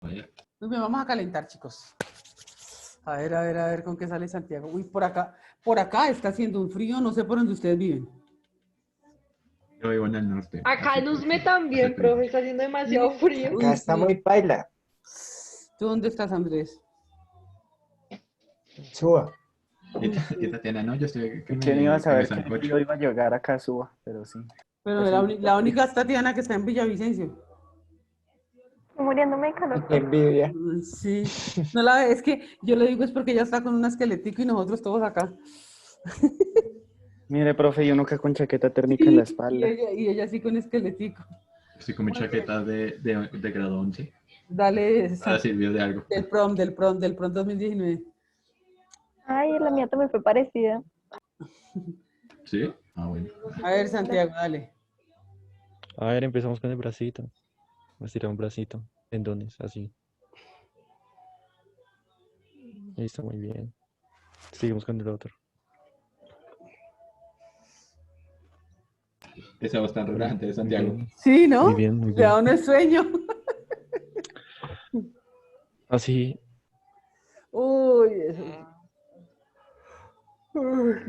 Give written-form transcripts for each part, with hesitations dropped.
Muy bien, vamos a calentar, chicos. A ver con qué sale Santiago. Uy, por acá está haciendo un frío, no sé por dónde ustedes viven. Yo vivo en el norte. Acá en Usme Hace también, frío. profe, está haciendo demasiado frío. Acá está sí. muy paila. ¿Tú dónde estás, Andrés? Suba. Y Tatiana, no, yo estoy ¿Quién iba a que me saber que el sancocho. frío iba a llegar acá a Suba? Pero sí. Pero Está haciendo la frío. única es Tatiana que está en Villavicencio. Estoy muriéndome de calor. Qué envidia. Sí. No la es que yo le digo es porque ella está con un esqueletico y nosotros todos acá. Mire, profe, yo nunca con chaqueta térmica en la Sí, espalda. y ella sí con esqueletico. Estoy con mi chaqueta de grado 11. Dale, Ahora sirvió de algo. del prom 2019. Ay, la mía también fue parecida. ¿Sí? Ah, bueno. A ver, Santiago, dale. A ver, empezamos con el bracito. Vamos a tirar un bracito. Tendones, así. Listo, muy bien. Seguimos con el otro. Esa voz tan relajante de Santiago. Bien. Sí, ¿no? Muy bien, muy Le da bien. un sueño. Así, Uy, eso.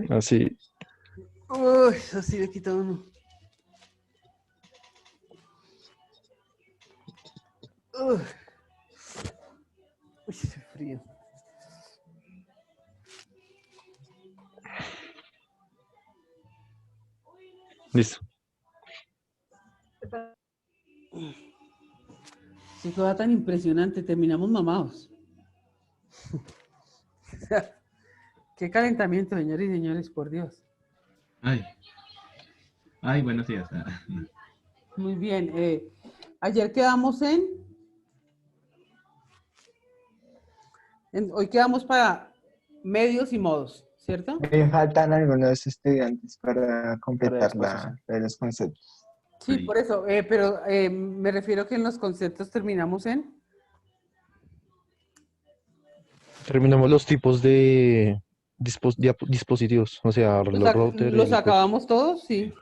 así. Uy, eso sí le quita uno. Uy, ese frío. Listo. Qué cosa tan impresionante, terminamos mamados. Qué calentamiento, señores y señores, por Dios. Ay. Ay, buenos días. Muy bien. Ayer quedamos hoy quedamos para medios y modos, ¿cierto? Me faltan algunos estudiantes para completar exposición. los conceptos. Sí, Sí. por eso, pero me refiero que en los conceptos terminamos en... Terminamos los tipos de dispositivos. O sea, los router, ¿Los acabamos todos? Sí.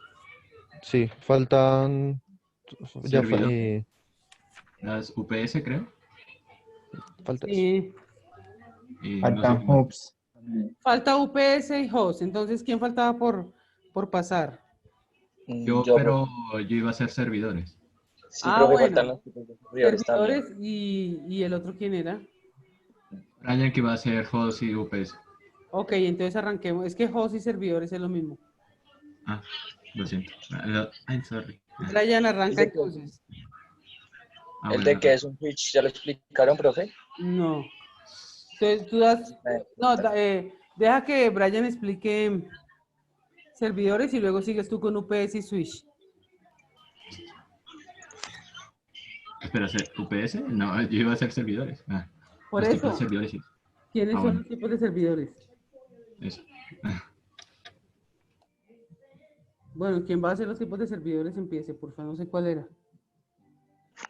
Sí, faltan... Ya, Servidor. Las UPS, creo. faltas. Sí. Y no sé Faltan qué más. hubs. Falta UPS y host. Entonces, ¿quién faltaba por pasar? Yo, Yo, pero yo iba a hacer servidores. sí, Ah, profe, bueno. faltan los tipos de servidores también. Servidores y el otro, ¿quién era? Brian que iba a hacer host y UPS. Ok, entonces arranquemos. Es que host y servidores es lo mismo. Ah, lo siento. I'm sorry. Brian, arranca ¿El de qué? entonces. Ah, ¿El bueno, de qué es un switch? ¿Ya lo explicaron, profe? No. Entonces, tú das... No, deja que Brian explique servidores y luego sigues tú con UPS y Switch. espera, ¿UPS? No, yo iba a hacer servidores. Por los tipos de eso, servidores, sí. ¿quiénes son Bueno, los tipos de servidores? eso. Bueno, ¿quién va a hacer los tipos de servidores? Empiece, por favor, no sé cuál era.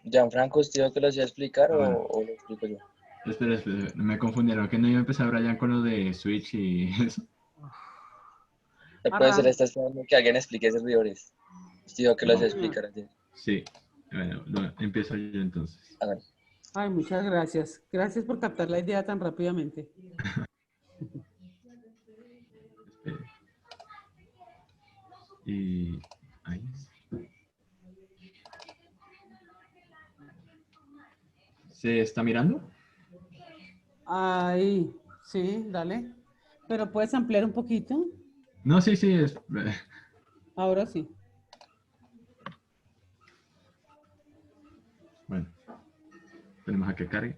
¿Gianfranco, usted dijo que lo hacía explicar Bueno. o lo explico yo? Espera, me confundieron. Que no iba a empezar Brian con lo de Switch y eso. El profesor Arran- está esperando que alguien explique servidores. Usted dijo que lo hacía explicar ayer. Sí. Bueno, empiezo yo entonces. Háganlo. Ay, muchas gracias. Gracias por captar la idea tan rápidamente. Espere. Y ahí. ¿Se está mirando? Ahí, sí, dale. Pero puedes ampliar un poquito. No, sí, sí. Ahora sí. Bueno, tenemos a que cargue.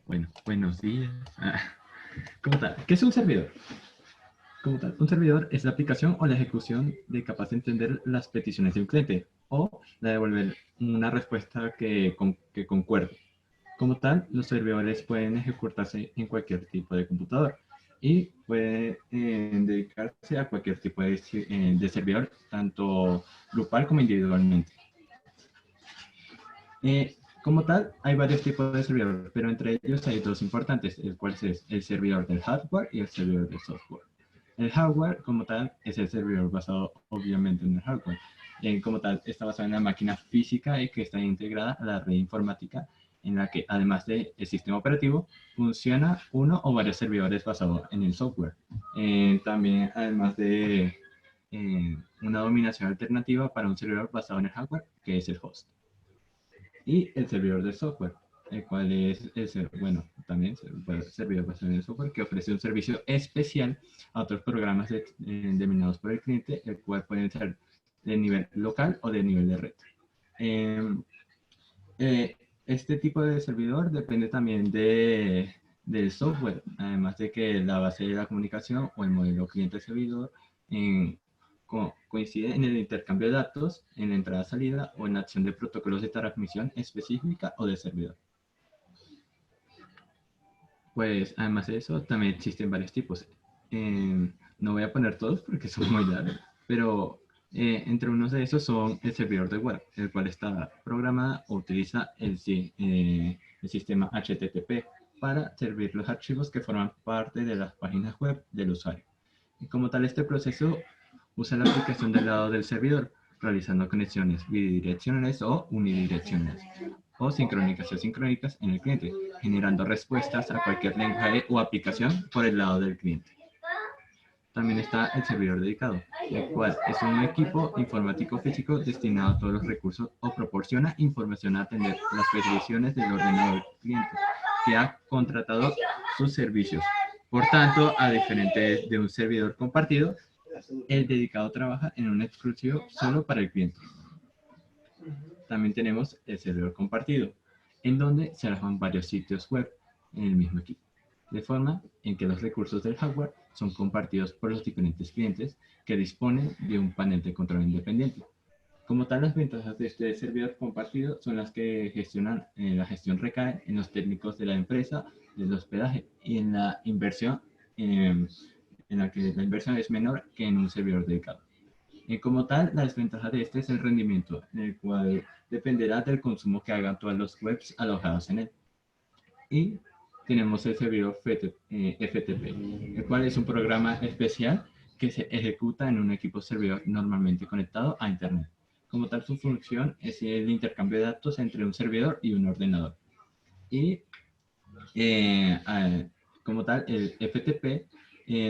Bueno, buenos días. ¿Cómo tal? ¿Qué es un servidor? Como tal, un servidor es la aplicación o la ejecución de capaz de entender las peticiones de un cliente o la de devolver una respuesta que concuerde. Como tal, los servidores pueden ejecutarse en cualquier tipo de computador y pueden dedicarse a cualquier tipo de servidor, tanto grupal como individualmente. Como tal, hay varios tipos de servidores, pero entre ellos hay dos importantes, el cual es el servidor del hardware y el servidor del software. El hardware, como tal, es el servidor basado obviamente en el hardware. Como tal, está basado en la máquina física y que está integrada a la red informática en la que, además del sistema operativo, funciona uno o varios servidores basados en el software. También, además de una dominación alternativa para un servidor basado en el hardware, que es el host. Y el servidor de software, el cual es bueno, también servidor basado en el software que ofrece un servicio especial a otros programas determinados por el cliente, el cual pueden ser de nivel local o de nivel de red. Este tipo de servidor depende también del software, además de que la base de la comunicación o el modelo cliente-servidor coincide en el intercambio de datos, en la entrada-salida o en la acción de protocolos de transmisión específica o de servidor. Pues además de eso, también existen varios tipos. No voy a poner todos porque son muy largos, pero entre unos de esos son el servidor de web, el cual está programado o utiliza el sistema HTTP para servir los archivos que forman parte de las páginas web del usuario. Y como tal, este proceso usa la aplicación del lado del servidor, realizando conexiones bidireccionales o unidireccionales, o sincrónicas o asincrónicas en el cliente, generando respuestas a cualquier lenguaje o aplicación por el lado del cliente. También está el servidor dedicado, el cual es un equipo informático físico destinado a todos los recursos o proporciona información a atender las peticiones del ordenador cliente que ha contratado sus servicios. Por tanto, a diferencia de un servidor compartido, el dedicado trabaja en un exclusivo solo para el cliente. También tenemos el servidor compartido, en donde se alojan varios sitios web en el mismo equipo, de forma en que los recursos del hardware son compartidos por los diferentes clientes que disponen de un panel de control independiente. Como tal, las ventajas de este servidor compartido son las que gestionan, la gestión recae en los técnicos de la empresa del hospedaje y en la inversión, en la que la inversión es menor que en un servidor dedicado. Como tal, la desventaja de este es el rendimiento, en el cual dependerá del consumo que hagan todas los webs alojados en él. Y tenemos el servidor FTP, el cual es un programa especial que se ejecuta en un equipo servidor normalmente conectado a Internet. Como tal, su función es el intercambio de datos entre un servidor y un ordenador. Y como tal, el FTP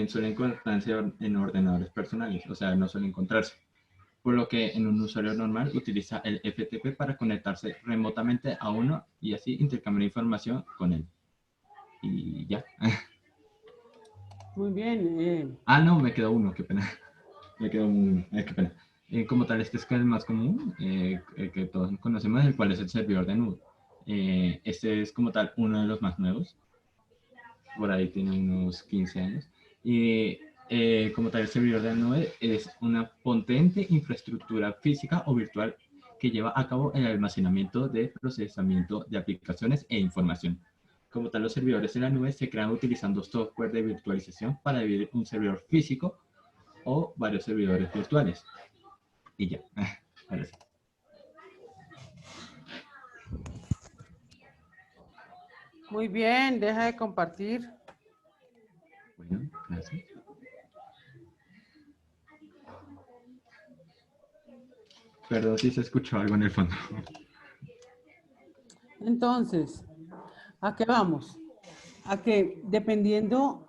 suele encontrarse en ordenadores personales, o sea, no suele encontrarse. Por lo que en un usuario normal utiliza el FTP para conectarse remotamente a uno y así intercambiar información con él. Y ya. Muy bien. No, me quedó uno, qué pena. Me quedó qué pena. Como tal, este es el más común, el que todos conocemos, el cual es el servidor de nube. Este es como tal uno de los más nuevos. Por ahí tiene unos 15 años. Y como tal, el servidor de la nube es una potente infraestructura física o virtual que lleva a cabo el almacenamiento de procesamiento de aplicaciones e información. Como tal, los servidores de la nube se crean utilizando software de virtualización para dividir un servidor físico o varios servidores virtuales. Y ya. Ahora sí. Muy bien, deja de compartir. Bueno, gracias. Perdón si se escuchó algo en el fondo. Entonces, ¿a qué vamos? A que dependiendo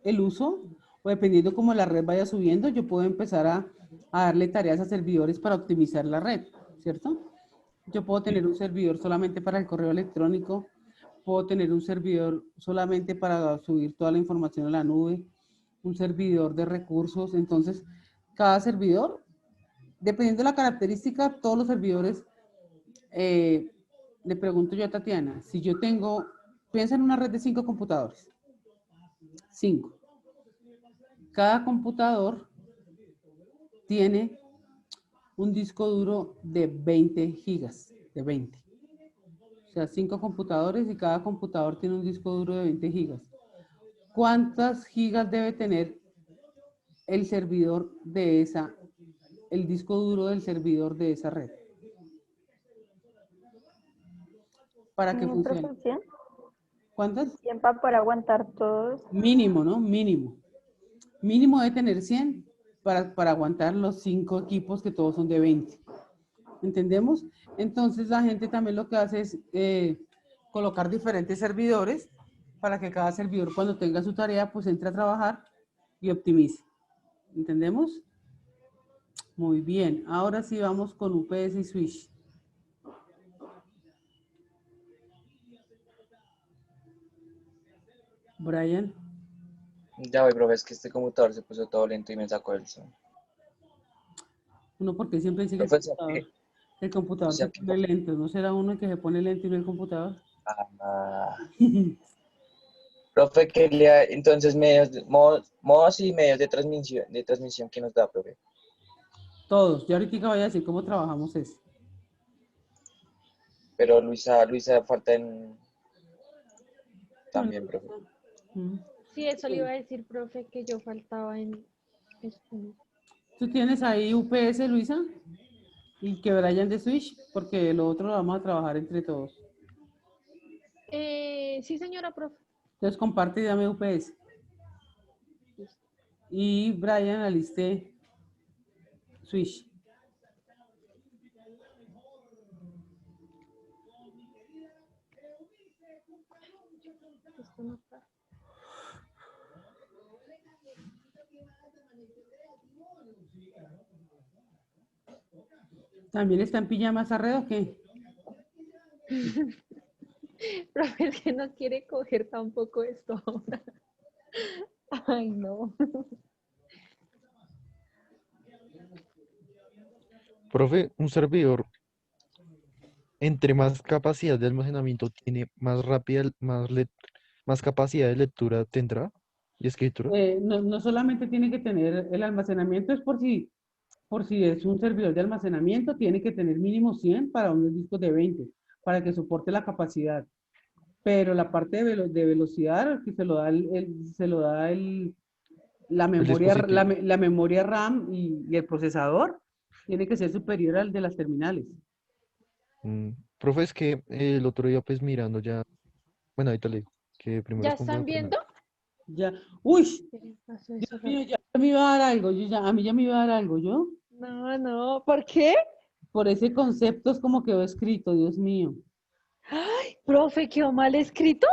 el uso o dependiendo cómo la red vaya subiendo, yo puedo empezar a darle tareas a servidores para optimizar la red, ¿cierto? Yo puedo tener un servidor solamente para el correo electrónico, puedo tener un servidor solamente para subir toda la información a la nube, un servidor de recursos. Entonces, cada servidor, dependiendo de la característica, todos los servidores, le pregunto yo a Tatiana, si yo tengo, piensa en una red de 5 computadores. 5. Cada computador tiene un disco duro de 20 gigas, de 20. O sea, 5 computadores y cada computador tiene un disco duro de 20 gigas. ¿Cuántas gigas debe tener el servidor de el disco duro del servidor de esa red? Para que funcione. ¿Cuántas? Tiempo para aguantar todos. Mínimo, ¿no? Mínimo. Mínimo debe tener 100 para aguantar los 5 equipos que todos son de 20. ¿Entendemos? Entonces la gente también lo que hace es colocar diferentes servidores para que cada servidor cuando tenga su tarea pues entre a trabajar y optimice. ¿Entendemos? Muy bien. Ahora sí vamos con UPS y Switch. Brian. Ya voy, profe, es que este computador se puso todo lento y me sacó el son. Uno porque siempre dice que Profesor, el computador o sea se que- pone lento. ¿No será uno el que se pone lento y no el computador? Ah, profe, entonces modos y medios de transmisión que nos da, profe. Todos. Yo ahorita voy a decir cómo trabajamos eso. Pero Luisa falta en también, profe. Mm. Sí, eso le iba a decir, profe, que yo faltaba en esto. ¿Tú tienes ahí UPS, Luisa? Y que Brian de Switch, porque lo otro lo vamos a trabajar entre todos. Sí, señora, profe. Entonces comparte y dame UPS. Y Brian aliste Switch. Esto no está. ¿También está en pijamas a red o qué? Profe, es que no quiere coger tampoco esto ahora. Ay, no. Profe, un servidor, entre más capacidad de almacenamiento tiene, más rápida, más capacidad de lectura tendrá y escritura. No solamente tiene que tener el almacenamiento, es por si es un servidor de almacenamiento, tiene que tener mínimo 100 para unos discos de 20, para que soporte la capacidad. Pero la parte de velocidad que se lo da la El memoria, dispositivo. la memoria RAM y el procesador, tiene que ser superior al de las terminales. Profe, es que el otro día pues mirando ya, bueno, ahorita le digo que primero ¿Ya es como están viendo? Ya, uy, ¿Qué le pasó Dios eso, mío, Rafa? ya me iba a dar algo, a mí ya me iba a dar algo, yo, No, no, ¿por qué? por ese concepto es como quedó escrito, Dios mío. Ay, profe, ¿quedó mal escrito?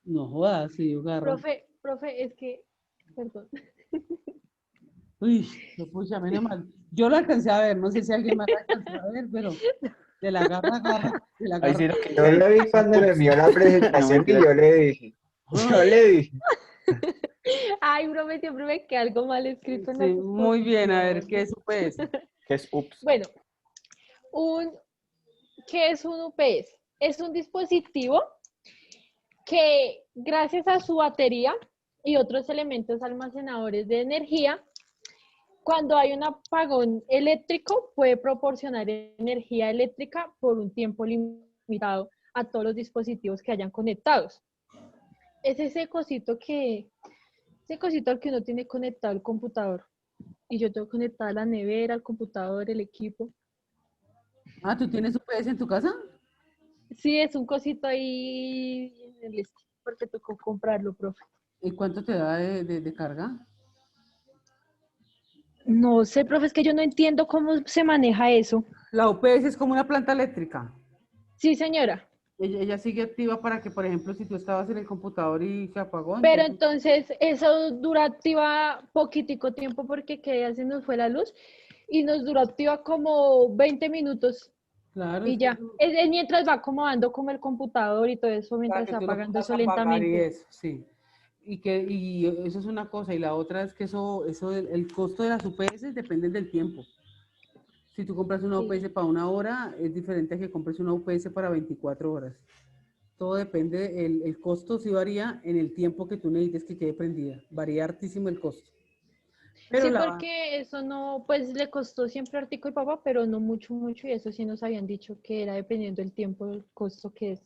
No jodas, sí, yo agarro. Profe, es que, perdón. Uy, no, pucha, menos mal. Yo lo alcancé a ver, no sé si alguien más lo alcanzó a ver, pero de la garra, garra, de la Ahí garra. sí lo que Yo lo vi cuando me envió la No, presentación y mentira. yo le dije, yo le dije, Ay, profe, siempre me queda algo mal escrito en Sí, las muy bien, a ver, ¿qué exposiciones. es UPS? Que es ups. Bueno, ¿qué es un UPS? Es un dispositivo que gracias a su batería y otros elementos almacenadores de energía, cuando hay un apagón eléctrico, puede proporcionar energía eléctrica por un tiempo limitado a todos los dispositivos que hayan conectados. Es ese cosito al que uno tiene conectado el computador. Y yo tengo conectada la nevera, el computador, el equipo. Ah, ¿tú tienes UPS en tu casa? Sí, es un cosito ahí en el porque tocó comprarlo, profe. ¿Y cuánto te da de carga? No sé, profe, es que yo no entiendo cómo se maneja eso. La UPS es como una planta eléctrica. Sí, señora. Ella sigue activa para que, por ejemplo, si tú estabas en el computador y se apagó, Pero entonces, entonces eso dura activa poquitico tiempo porque que ya se nos fue la luz y nos duró activa como 20 minutos claro, y es que ya. Es mientras va acomodando como el computador y todo eso, para mientras que se va tú lo apagando puedas eso apagar y lentamente. eso, sí. Y eso es una cosa. Y la otra es que el costo de las UPS depende del tiempo. Si tú compras una Sí. UPS para una hora, es diferente a que compres una UPS para 24 horas. Todo depende, el costo sí varía en el tiempo que tú necesites que quede prendida. Varía hartísimo el costo. Pero Sí, porque eso no, pues le costó siempre Artico y Papa, pero no mucho, mucho, y eso sí nos habían dicho que era dependiendo del tiempo, del costo que es.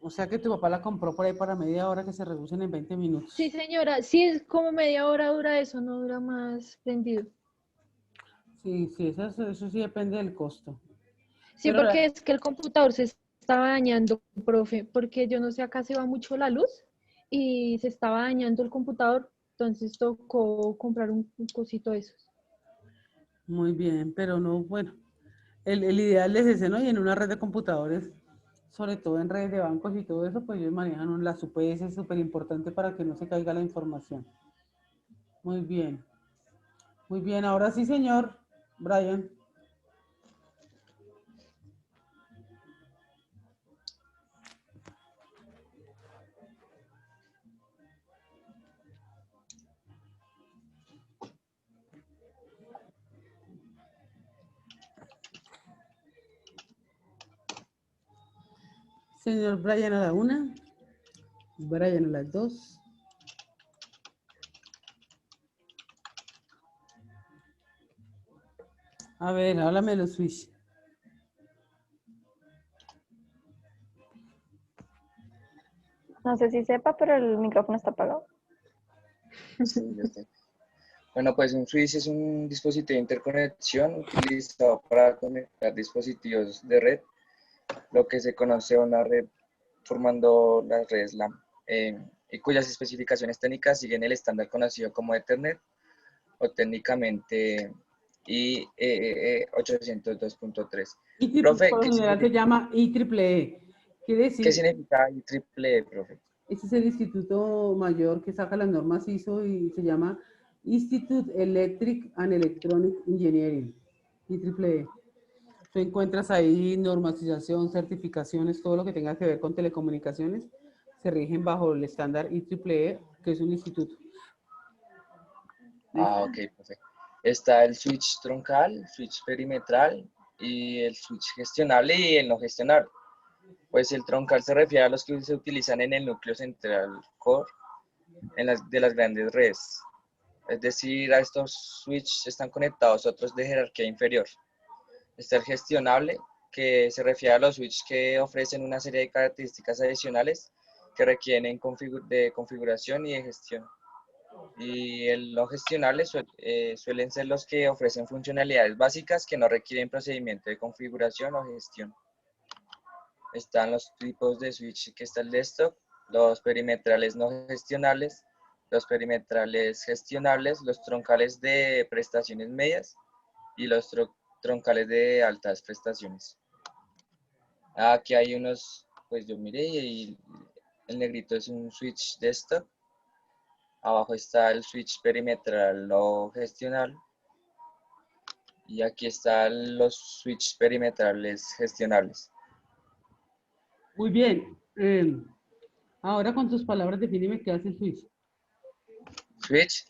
o sea que tu papá la compró por ahí para media hora que se reducen en 20 Sí, minutos. señora, sí es como media hora dura eso, no dura más prendido. Sí, sí, eso sí depende del costo. Sí, Pero porque es que el computador se estaba dañando, profe, porque yo no sé, acá se va mucho la luz y se estaba dañando el computador entonces tocó comprar un cosito de esos. Muy bien, pero no, bueno, el ideal es ese, ¿no? Y en una red de computadores, sobre todo en redes de bancos y todo eso, pues ellos manejan las UPS, es súper importante para que no se caiga la información. Muy bien. Muy bien, ahora sí, señor Brian. Señor Brian a la 1, Brian a las 2. A ver, háblame de los switch. No sé si sepa, pero el micrófono está apagado. Sí, yo sé. Bueno, pues un switch es un dispositivo de interconexión utilizado para conectar dispositivos de red, lo que se conoce una red formando las redes LAN, y cuyas especificaciones técnicas siguen el estándar conocido como Ethernet o técnicamente IEEE 802.3. IEEE, Profe, por lo general se llama IEEE. Quiere ¿qué decir, significa IEEE, profe? ese es el instituto mayor que saca las normas ISO y se llama Institute Electric and Electronic Engineering, IEEE. Tú encuentras ahí normatización, certificaciones, todo lo que tenga que ver con telecomunicaciones, se rigen bajo el estándar IEEE, que es un instituto. Ah, ok, perfecto. Está el switch troncal, switch perimetral y el switch gestionable y el no gestionable. Pues el troncal se refiere a los que se utilizan en el núcleo central core de las grandes redes. Es decir, a estos switches están conectados otros de jerarquía inferior. Está el gestionable, que se refiere a los switches que ofrecen una serie de características adicionales que requieren de configuración y de gestión. Y el no gestionable suelen ser los que ofrecen funcionalidades básicas que no requieren procedimiento de configuración o gestión. Están los tipos de switch, que está el desktop, los perimetrales no gestionables, los perimetrales gestionables, los troncales de prestaciones medias y los troncales de altas prestaciones. Aquí hay unos, pues yo miré y el negrito es un switch desktop. Abajo está el switch perimetral no gestional. Y aquí están los switch perimetrales gestionables. Muy bien. Ahora con tus palabras defíneme qué hace el switch. Switch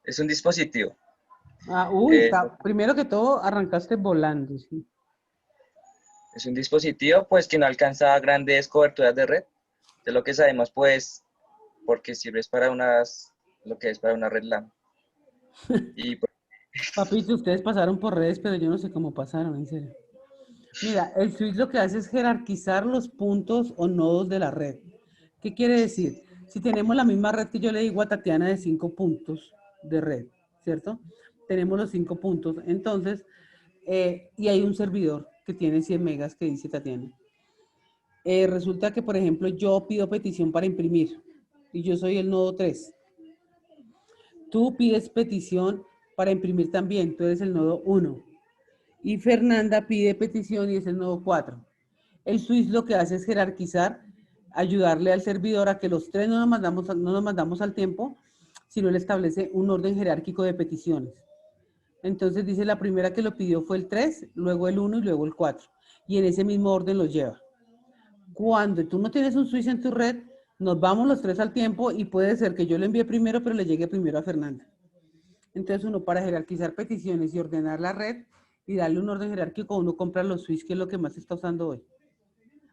es un dispositivo. Uy, primero que todo arrancaste volando, ¿sí? Es un dispositivo pues que no alcanza grandes coberturas de red. De lo que sabemos pues porque sirve para lo que es para una red LAN. Y pues, Papito, ustedes pasaron por redes, pero yo no sé cómo pasaron, en serio. Mira, el switch lo que hace es jerarquizar los puntos o nodos de la red. ¿Qué quiere decir? Si tenemos la misma red que yo le digo a Tatiana de 5 puntos de red, ¿cierto? Tenemos los 5 puntos. Entonces, y hay un servidor que tiene 100 megas que dice Tatiana. Resulta que, por ejemplo, yo pido petición para imprimir y yo soy el nodo 3. Tú pides petición para imprimir también, tú eres el nodo 1. Y Fernanda pide petición y es el nodo 4. El switch lo que hace es jerarquizar, ayudarle al servidor a que los tres no nos mandamos al tiempo, sino él establece un orden jerárquico de peticiones. Entonces dice la primera que lo pidió fue el 3, luego el 1 y luego el 4. Y en ese mismo orden los lleva. Cuando tú no tienes un switch en tu red, nos vamos los tres al tiempo y puede ser que yo le envíe primero, pero le llegue primero a Fernanda. Entonces uno para jerarquizar peticiones y ordenar la red y darle un orden jerárquico, uno compra los switches, que es lo que más se está usando hoy.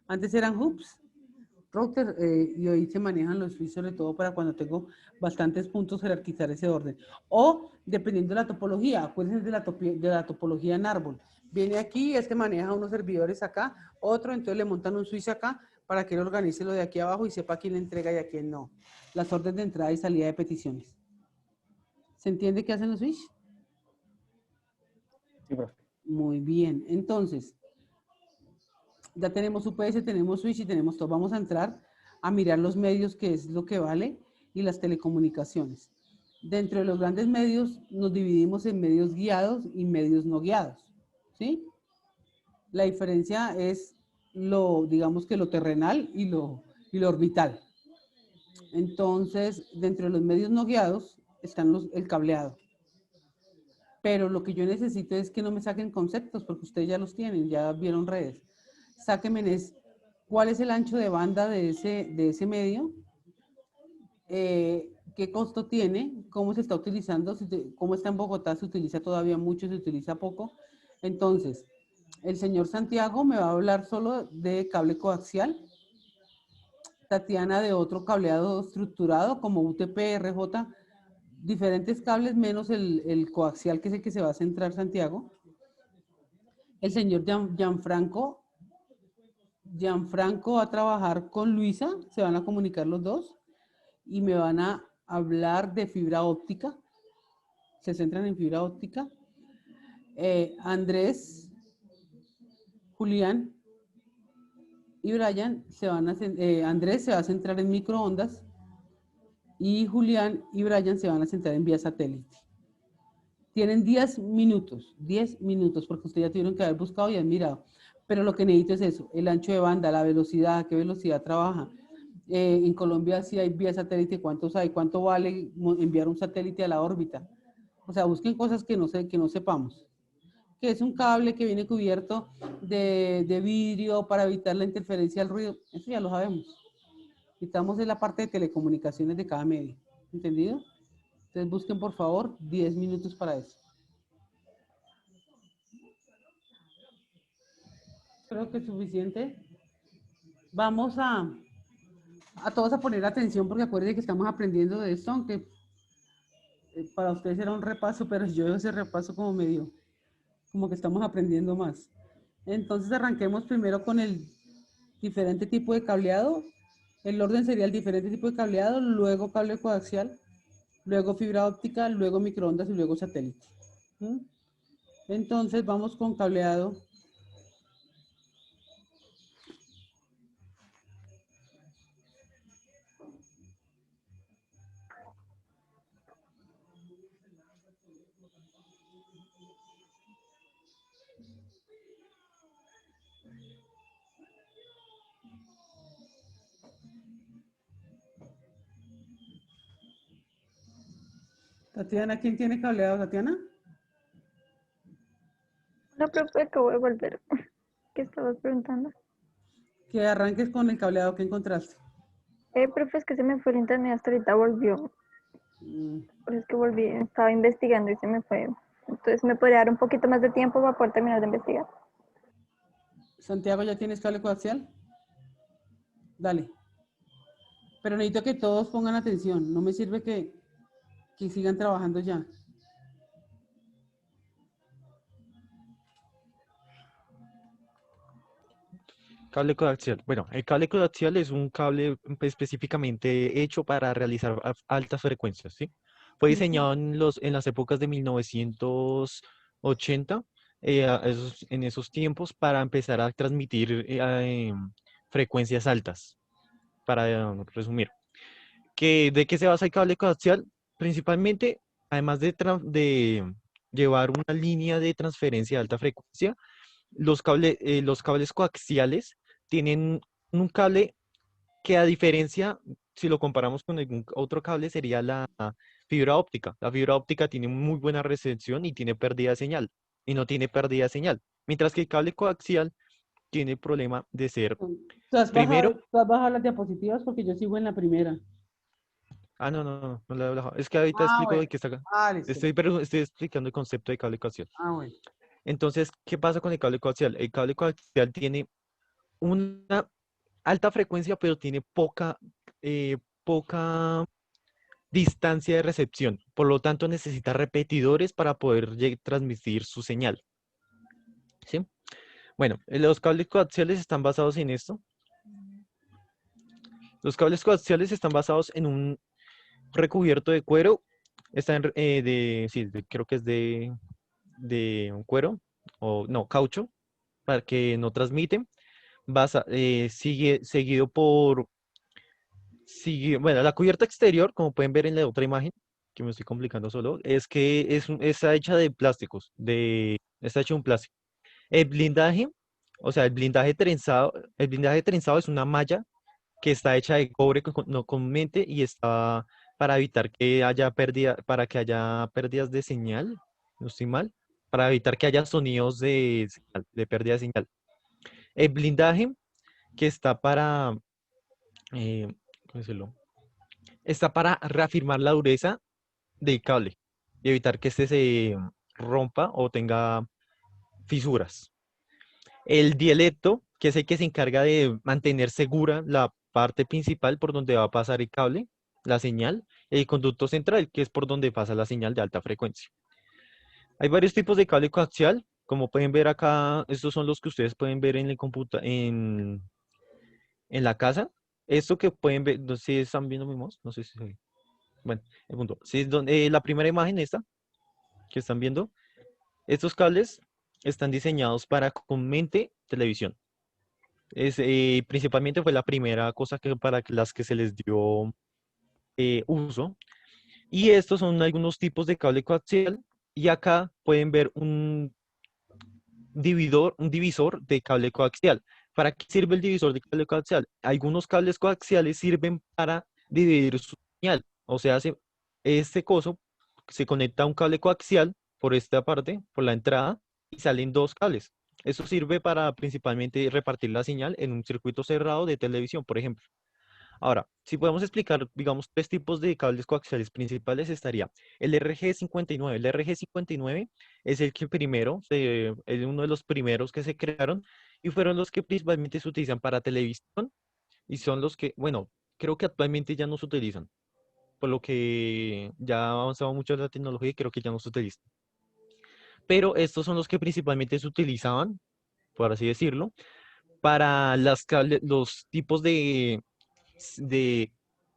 Antes eran hubs, router, y hoy se manejan los switches sobre todo para cuando tengo bastantes puntos jerarquizar ese orden. O dependiendo de la topología, acuérdense de la topología en árbol. Viene aquí, maneja unos servidores acá, otro, entonces le montan un switch acá para que él organice lo de aquí abajo y sepa quién le entrega y a quién no. Las órdenes de entrada y salida de peticiones. ¿Se entiende qué hacen los switch? Sí, profe. Muy bien, entonces, ya tenemos UPS, tenemos switch y tenemos todo. Vamos a entrar a mirar los medios, que es lo que vale, y las telecomunicaciones. Dentro de los grandes medios nos dividimos en medios guiados y medios no guiados, ¿sí? La diferencia es digamos que lo terrenal y lo orbital. Entonces, dentro de los medios no guiados están el cableado. Pero lo que yo necesito es que no me saquen conceptos, porque ustedes ya los tienen, ya vieron redes. Sáquenme cuál es el ancho de banda de ese medio, qué costo tiene, cómo se está utilizando, cómo está en Bogotá, se utiliza todavía mucho, se utiliza poco. Entonces, el señor Santiago me va a hablar solo de cable coaxial, Tatiana de otro cableado estructurado como UTP, RJ, diferentes cables menos el coaxial, que es el que se va a centrar Santiago. El señor Gianfranco va a trabajar con Luisa, se van a comunicar los dos y me van a hablar de fibra óptica, se centran en fibra óptica. Andrés, Julián y Brian Andrés se va a centrar en microondas y Julián y Brian se van a centrar en vía satélite. Tienen 10 minutos, porque ustedes ya tuvieron que haber buscado y han mirado. Pero lo que necesito es eso, el ancho de banda, la velocidad, a qué velocidad trabaja. En Colombia sí hay vía satélite, ¿cuántos hay? ¿Cuánto vale enviar un satélite a la órbita? O sea, busquen cosas que no sepamos. Que es un cable que viene cubierto de vidrio para evitar la interferencia del ruido. Eso ya lo sabemos. Necesitamos en la parte de telecomunicaciones de cada medio. ¿Entendido? Entonces busquen por favor 10 minutos para eso. Creo que es suficiente. Vamos a todos a poner atención porque acuérdense que estamos aprendiendo de esto, aunque para ustedes era un repaso, pero yo ese repaso como medio, como que estamos aprendiendo más. Entonces arranquemos primero con el diferente tipo de cableado. El orden sería el diferente tipo de cableado, luego cable coaxial, luego fibra óptica, luego microondas y luego satélite. ¿Mm? Entonces vamos con cableado. Tatiana, ¿quién tiene cableado, Tatiana? No, profe, acabo de volver. ¿Qué estabas preguntando? Que arranques con el cableado que encontraste. Profe, es que se me fue el internet, hasta ahorita volvió. Por eso es que volví, estaba investigando y se me fue. Entonces, ¿me podría dar un poquito más de tiempo para poder terminar de investigar? Santiago, ¿ya tienes cable coaxial? Dale. Pero necesito que todos pongan atención. No me sirve que sigan trabajando ya. Cable coaxial. Bueno, el cable coaxial es un cable específicamente hecho para realizar altas frecuencias, ¿sí? Fue diseñado en las épocas de 1980, en esos tiempos, para empezar a transmitir frecuencias altas, para resumir. ¿De qué se basa el cable coaxial? Principalmente, además de llevar una línea de transferencia de alta frecuencia, los cables coaxiales tienen un cable que, a diferencia, si lo comparamos con algún otro cable, sería la fibra óptica. La fibra óptica tiene muy buena recepción y tiene pérdida de señal, y no tiene pérdida de señal. Mientras que el cable coaxial tiene el problema de ser, ¿Tú has primero, bajado las diapositivas? Porque yo sigo en la primera. no lo he bajado. Es que ahorita explico de Bueno. qué está acá. Listo. Estoy explicando el concepto de cable coaxial. Bueno. Entonces, ¿qué pasa con el cable coaxial? El cable coaxial tiene una alta frecuencia, pero tiene poca distancia de recepción. Por lo tanto, necesita repetidores para poder transmitir su señal. ¿Sí? Bueno, los cables coaxiales están basados en esto. Los cables coaxiales están basados en un recubierto de cuero. Creo que es de un cuero, o no, caucho, para que no transmiten. Sigue seguido por Sí, bueno, la cubierta exterior, como pueden ver en la otra imagen, que me estoy complicando solo, es que está hecha de plásticos, está hecho de un plástico. El blindaje, o sea, el blindaje trenzado es una malla que está hecha de cobre no comúnmente y está para evitar que haya pérdida, para que haya pérdidas de señal, no estoy mal, para evitar que haya sonidos de pérdida de señal. El blindaje que está para, ¿cómo decirlo? Está para reafirmar la dureza del cable y evitar que este se rompa o tenga fisuras. El dielecto, que es el que se encarga de mantener segura la parte principal por donde va a pasar el cable, la señal, el conducto central, que es por donde pasa la señal de alta frecuencia. Hay varios tipos de cable coaxial, como pueden ver acá, estos son los que ustedes pueden ver en el en la casa. Esto que pueden ver, no sé si están viendo mi mouse, no sé si se ve. Bueno, el punto. Si es donde, la primera imagen esta que están viendo, estos cables están diseñados para comúnmente televisión. Principalmente fue la primera cosa que para las que se les dio uso. Y estos son algunos tipos de cable coaxial. Y acá pueden ver un divisor de cable coaxial. ¿Para qué sirve el divisor de cable coaxial? Algunos cables coaxiales sirven para dividir su señal. O sea, este coso se conecta a un cable coaxial por esta parte, por la entrada, y salen dos cables. Eso sirve para principalmente repartir la señal en un circuito cerrado de televisión, por ejemplo. Ahora, si podemos explicar, digamos, tres tipos de cables coaxiales principales, estaría el RG59. El RG59 es el que primero, es uno de los primeros que se crearon y fueron los que principalmente se utilizan para televisión y son los que, bueno, creo que actualmente ya no se utilizan, por lo que ya ha avanzado mucho la tecnología y creo que ya no se utilizan. Pero estos son los que principalmente se utilizaban, por así decirlo, para los tipos de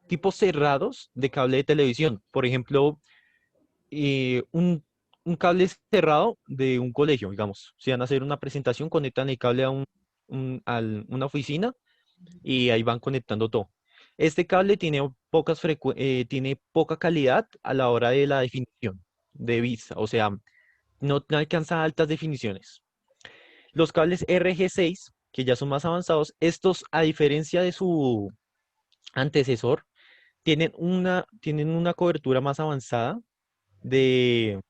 tipos cerrados de cable de televisión. Por ejemplo, un cable cerrado de un colegio, digamos. Si van a hacer una presentación, conectan el cable a una oficina y ahí van conectando todo. Este cable tiene poca calidad a la hora de la definición de vista, o sea, no alcanza altas definiciones. Los cables RG6, que ya son más avanzados, estos, a diferencia de su antecesor, tienen una cobertura más avanzada de,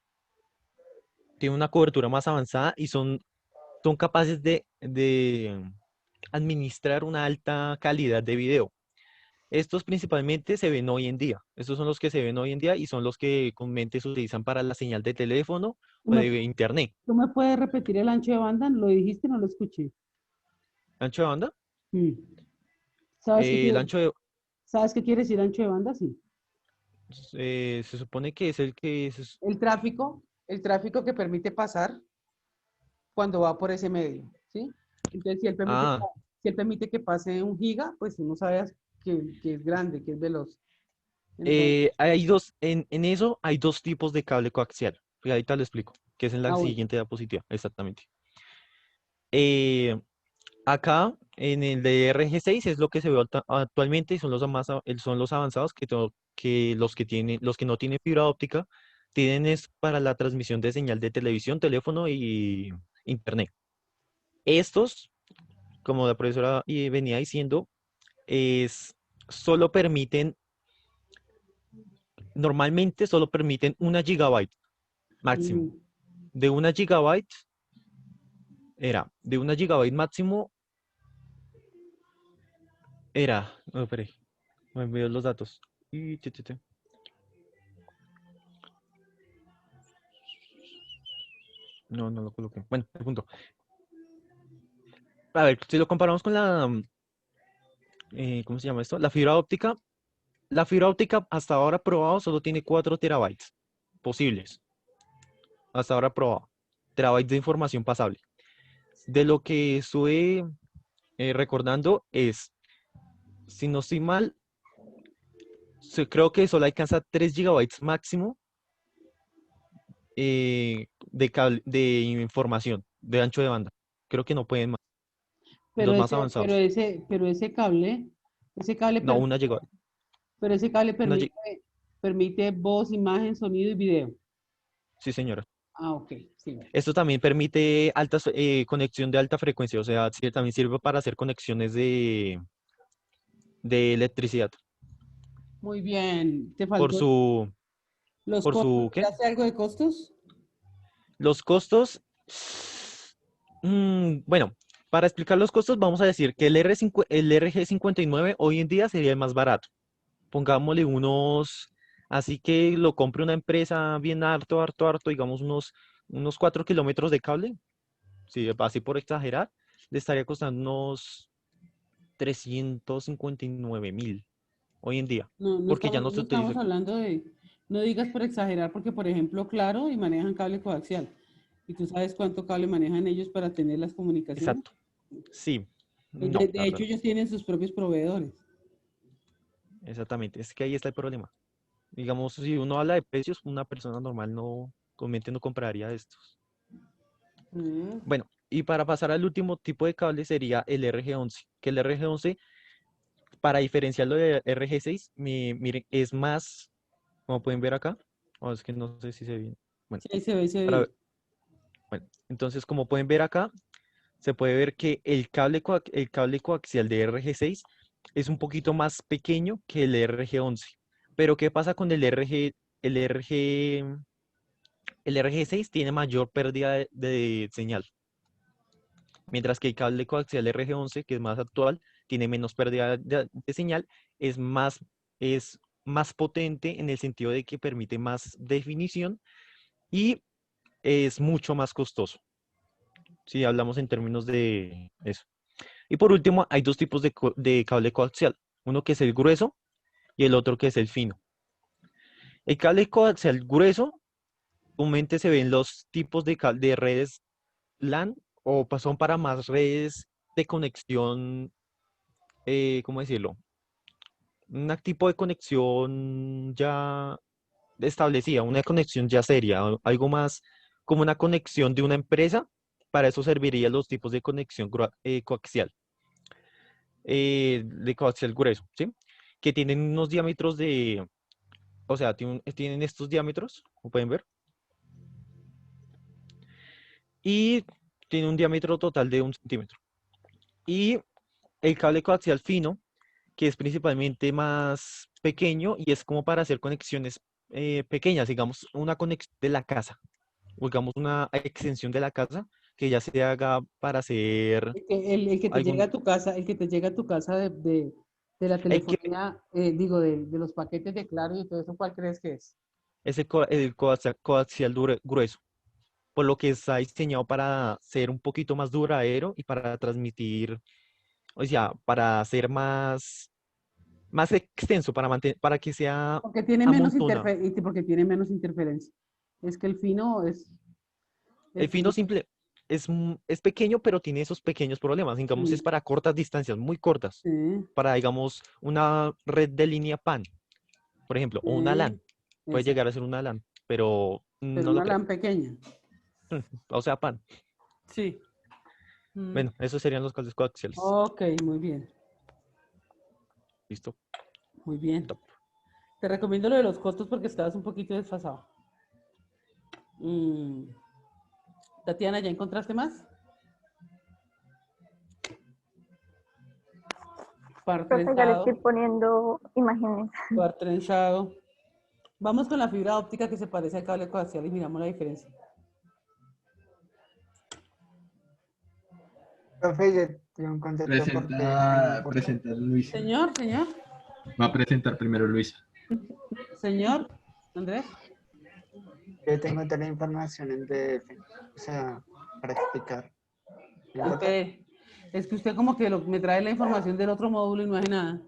tienen una cobertura más avanzada y son capaces de administrar una alta calidad de video. Estos principalmente se ven hoy en día. Estos son los que se ven hoy en día y son los que comúnmente se utilizan para la señal de teléfono ¿Tú o me, de internet. tú me puedes repetir el ancho de banda? ¿Lo dijiste? No lo escuché. ¿Ancho de banda? Mm. ¿Sabes qué El quiere, ancho de, ¿sabes qué quiere decir ancho de banda? Sí. se supone que es el que es, El tráfico que permite pasar cuando va por ese medio, ¿sí? Entonces, ah, si él permite que pase 1 giga, pues uno sabe que es grande, que es veloz. Entonces, hay dos, en eso hay dos tipos de cable coaxial. Y ahorita lo explico, que es en la bueno. siguiente diapositiva, exactamente. Eh, Acá en el de RG6 es lo que se ve actualmente y son son los avanzados que los que no tienen fibra óptica tienen es para la transmisión de señal de televisión, teléfono y internet. Estos, como la profesora venía diciendo, es solo permiten, normalmente solo permiten 1 GB máximo. Mm, De 1 GB de 1 GB máximo no, espere, me envió los datos. Y, no lo coloqué. Bueno, el punto. A ver, si lo comparamos con ¿cómo se llama esto? La fibra óptica hasta ahora probado solo tiene 4 terabytes posibles. Hasta ahora probado. Terabytes de información pasable. De lo que estuve recordando es, si no estoy mal, creo que solo alcanza 3 gigabytes máximo de información, de ancho de banda. Creo que no pueden más. Pero Los más ese, pero avanzados. ese, pero ese cable No, permite, 1 gigabyte. Pero ese cable No lle- permite voz, imagen, sonido y video. Sí, señora. Ah, ok, sí. Esto también permite conexión de alta frecuencia, o sea, sí, también sirve para hacer conexiones de electricidad. Muy bien. ¿Te Por faltó su, los por costos? su, ¿qué? ¿Hace algo de costos? Los costos, bueno, para explicar los costos, vamos a decir que el RG59 hoy en día sería el más barato. Pongámosle unos, así que lo compre una empresa bien harto, digamos unos 4 kilómetros de cable, sí, así por exagerar, le estaría costando unos 359.000 hoy en día, No, no porque ya estamos, no se no utiliza. estamos hablando de, no digas por exagerar, porque por ejemplo, Claro, y manejan cable coaxial. ¿Y tú sabes cuánto cable manejan ellos para tener las comunicaciones? Exacto, sí, De, no, la de hecho, verdad, ellos tienen sus propios proveedores. exactamente, es que ahí está el problema. Digamos, si uno habla de precios, una persona normal comúnmente no compraría estos. Mm, Bueno, y para pasar al último tipo de cable sería el RG11, que el RG11, para diferenciarlo de RG6, miren, es más, como pueden ver acá, o es que no sé si se ve bien. Bueno, sí, ahí se ve, ahí se ve para bien. ver, bueno, entonces como pueden ver acá, se puede ver que el cable coaxial de RG6 es un poquito más pequeño que el RG11. Pero ¿qué pasa con el RG, el RG6 tiene mayor pérdida de señal, mientras que el cable coaxial RG11, que es más actual, tiene menos pérdida de señal, es más potente en el sentido de que permite más definición y es mucho más costoso, si hablamos en términos de eso. Y por último, hay dos tipos de cable coaxial, uno que es el grueso y el otro que es el fino. El cable coaxial grueso comúnmente se ven los tipos de redes LAN o son para más redes de conexión, ¿cómo decirlo? Un tipo de conexión ya establecida, una conexión ya seria, algo más como una conexión de una empresa. Para eso servirían los tipos de conexión coaxial, de coaxial grueso, ¿sí? Que tienen unos diámetros o sea, tienen estos diámetros, como pueden ver, y tiene un diámetro total de 1 centímetro. Y el cable coaxial fino, que es principalmente más pequeño y es como para hacer conexiones pequeñas, digamos, una conexión de la casa, o digamos una extensión de la casa que ya se haga para hacer El que te llega algún... a tu casa, el que te llega a tu casa de la El que telefonía, digo, de los paquetes de Claro y todo eso, ¿cuál crees que es? es el coaxial grueso, por lo que está diseñado para ser un poquito más duradero y para transmitir, o sea, para ser más extenso, para que sea Porque tiene menos amontonado. porque tiene menos interferencia. Es que El el fino fino, simple es pequeño, pero tiene esos pequeños problemas. Digamos, es sí, para cortas distancias, muy cortas. sí, Para, digamos, una red de línea PAN, por ejemplo, o una sí, LAN. Puede llegar exacto. a ser una LAN, pero Pero no lo una creo. LAN pequeña. O sea, PAN. Sí. Mm, Bueno, esos serían los cables coaxiales. ok, muy bien, Listo. muy bien. Top. Te recomiendo lo de los costos porque estabas un poquito desfasado. Mm, Tatiana, ¿ya encontraste más? Par Profe, ya le estoy trenzado, poniendo imágenes. par trenzado. Vamos con la fibra óptica que se parece al cable coaxial y miramos la diferencia. Profe, yo tengo un concepto porque me importa. Presenta Luisa. Señor, Va a presentar primero Luisa. señor, Andrés. Yo tengo toda la información en PDF, o sea, para explicar. ¿Me importa? Espere, es que usted como que me trae la información del otro módulo y no hace nada.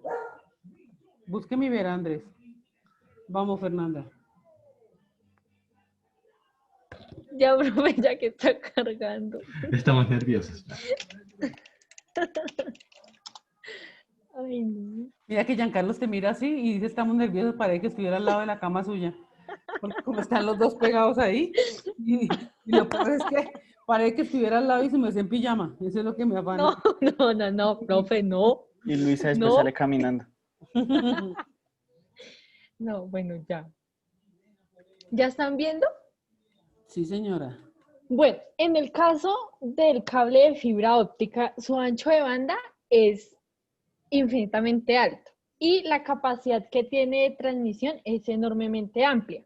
Búsqueme y verá, Andrés. Vamos, Fernanda. Ya, profe, ya que está cargando. Estamos nerviosos. Ay, no. Mira que Giancarlos te mira así y dice, estamos nerviosos, parece que estuviera al lado de la cama suya. Porque como están los dos pegados ahí, y lo peor es que parece que estuviera al lado y se me hace en pijama. Eso es lo que me afana. No, profe, no. Y Luisa después No. sale caminando. No, bueno, ya. ¿Ya están viendo? Sí, señora. Bueno, en el caso del cable de fibra óptica, su ancho de banda es infinitamente alto y la capacidad que tiene de transmisión es enormemente amplia.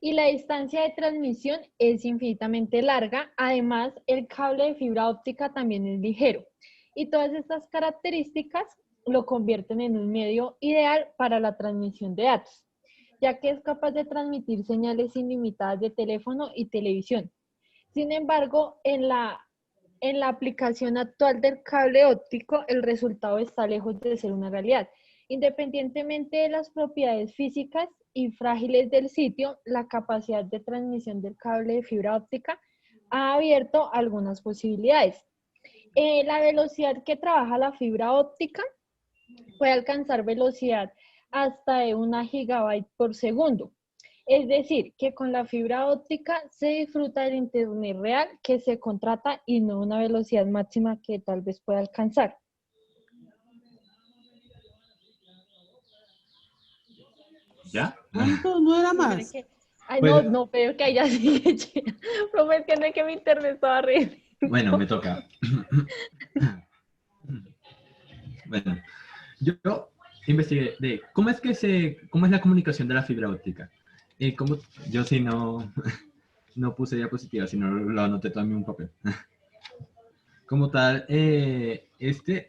Y la distancia de transmisión es infinitamente larga. Además, el cable de fibra óptica también es ligero. Y todas estas características lo convierten en un medio ideal para la transmisión de datos, ya que es capaz de transmitir señales ilimitadas de teléfono y televisión. Sin embargo, en la aplicación actual del cable óptico, el resultado está lejos de ser una realidad. Independientemente de las propiedades físicas y frágiles del sitio, la capacidad de transmisión del cable de fibra óptica ha abierto algunas posibilidades. La velocidad que trabaja la fibra óptica puede alcanzar velocidad hasta de 1 gigabyte por segundo. Es decir, que con la fibra óptica se disfruta del internet real que se contrata y no una velocidad máxima que tal vez pueda alcanzar. ¿Ya? ¿Cuánto? ¿No era más? Ay, Pues- no, pero que ahí ya sigue. Profe, es que no es que mi internet estaba horrible. Bueno, me toca. Bueno, yo investigué de cómo es la comunicación de la fibra óptica. Yo sí no puse diapositivas, sino lo anoté todo en un papel. Como tal,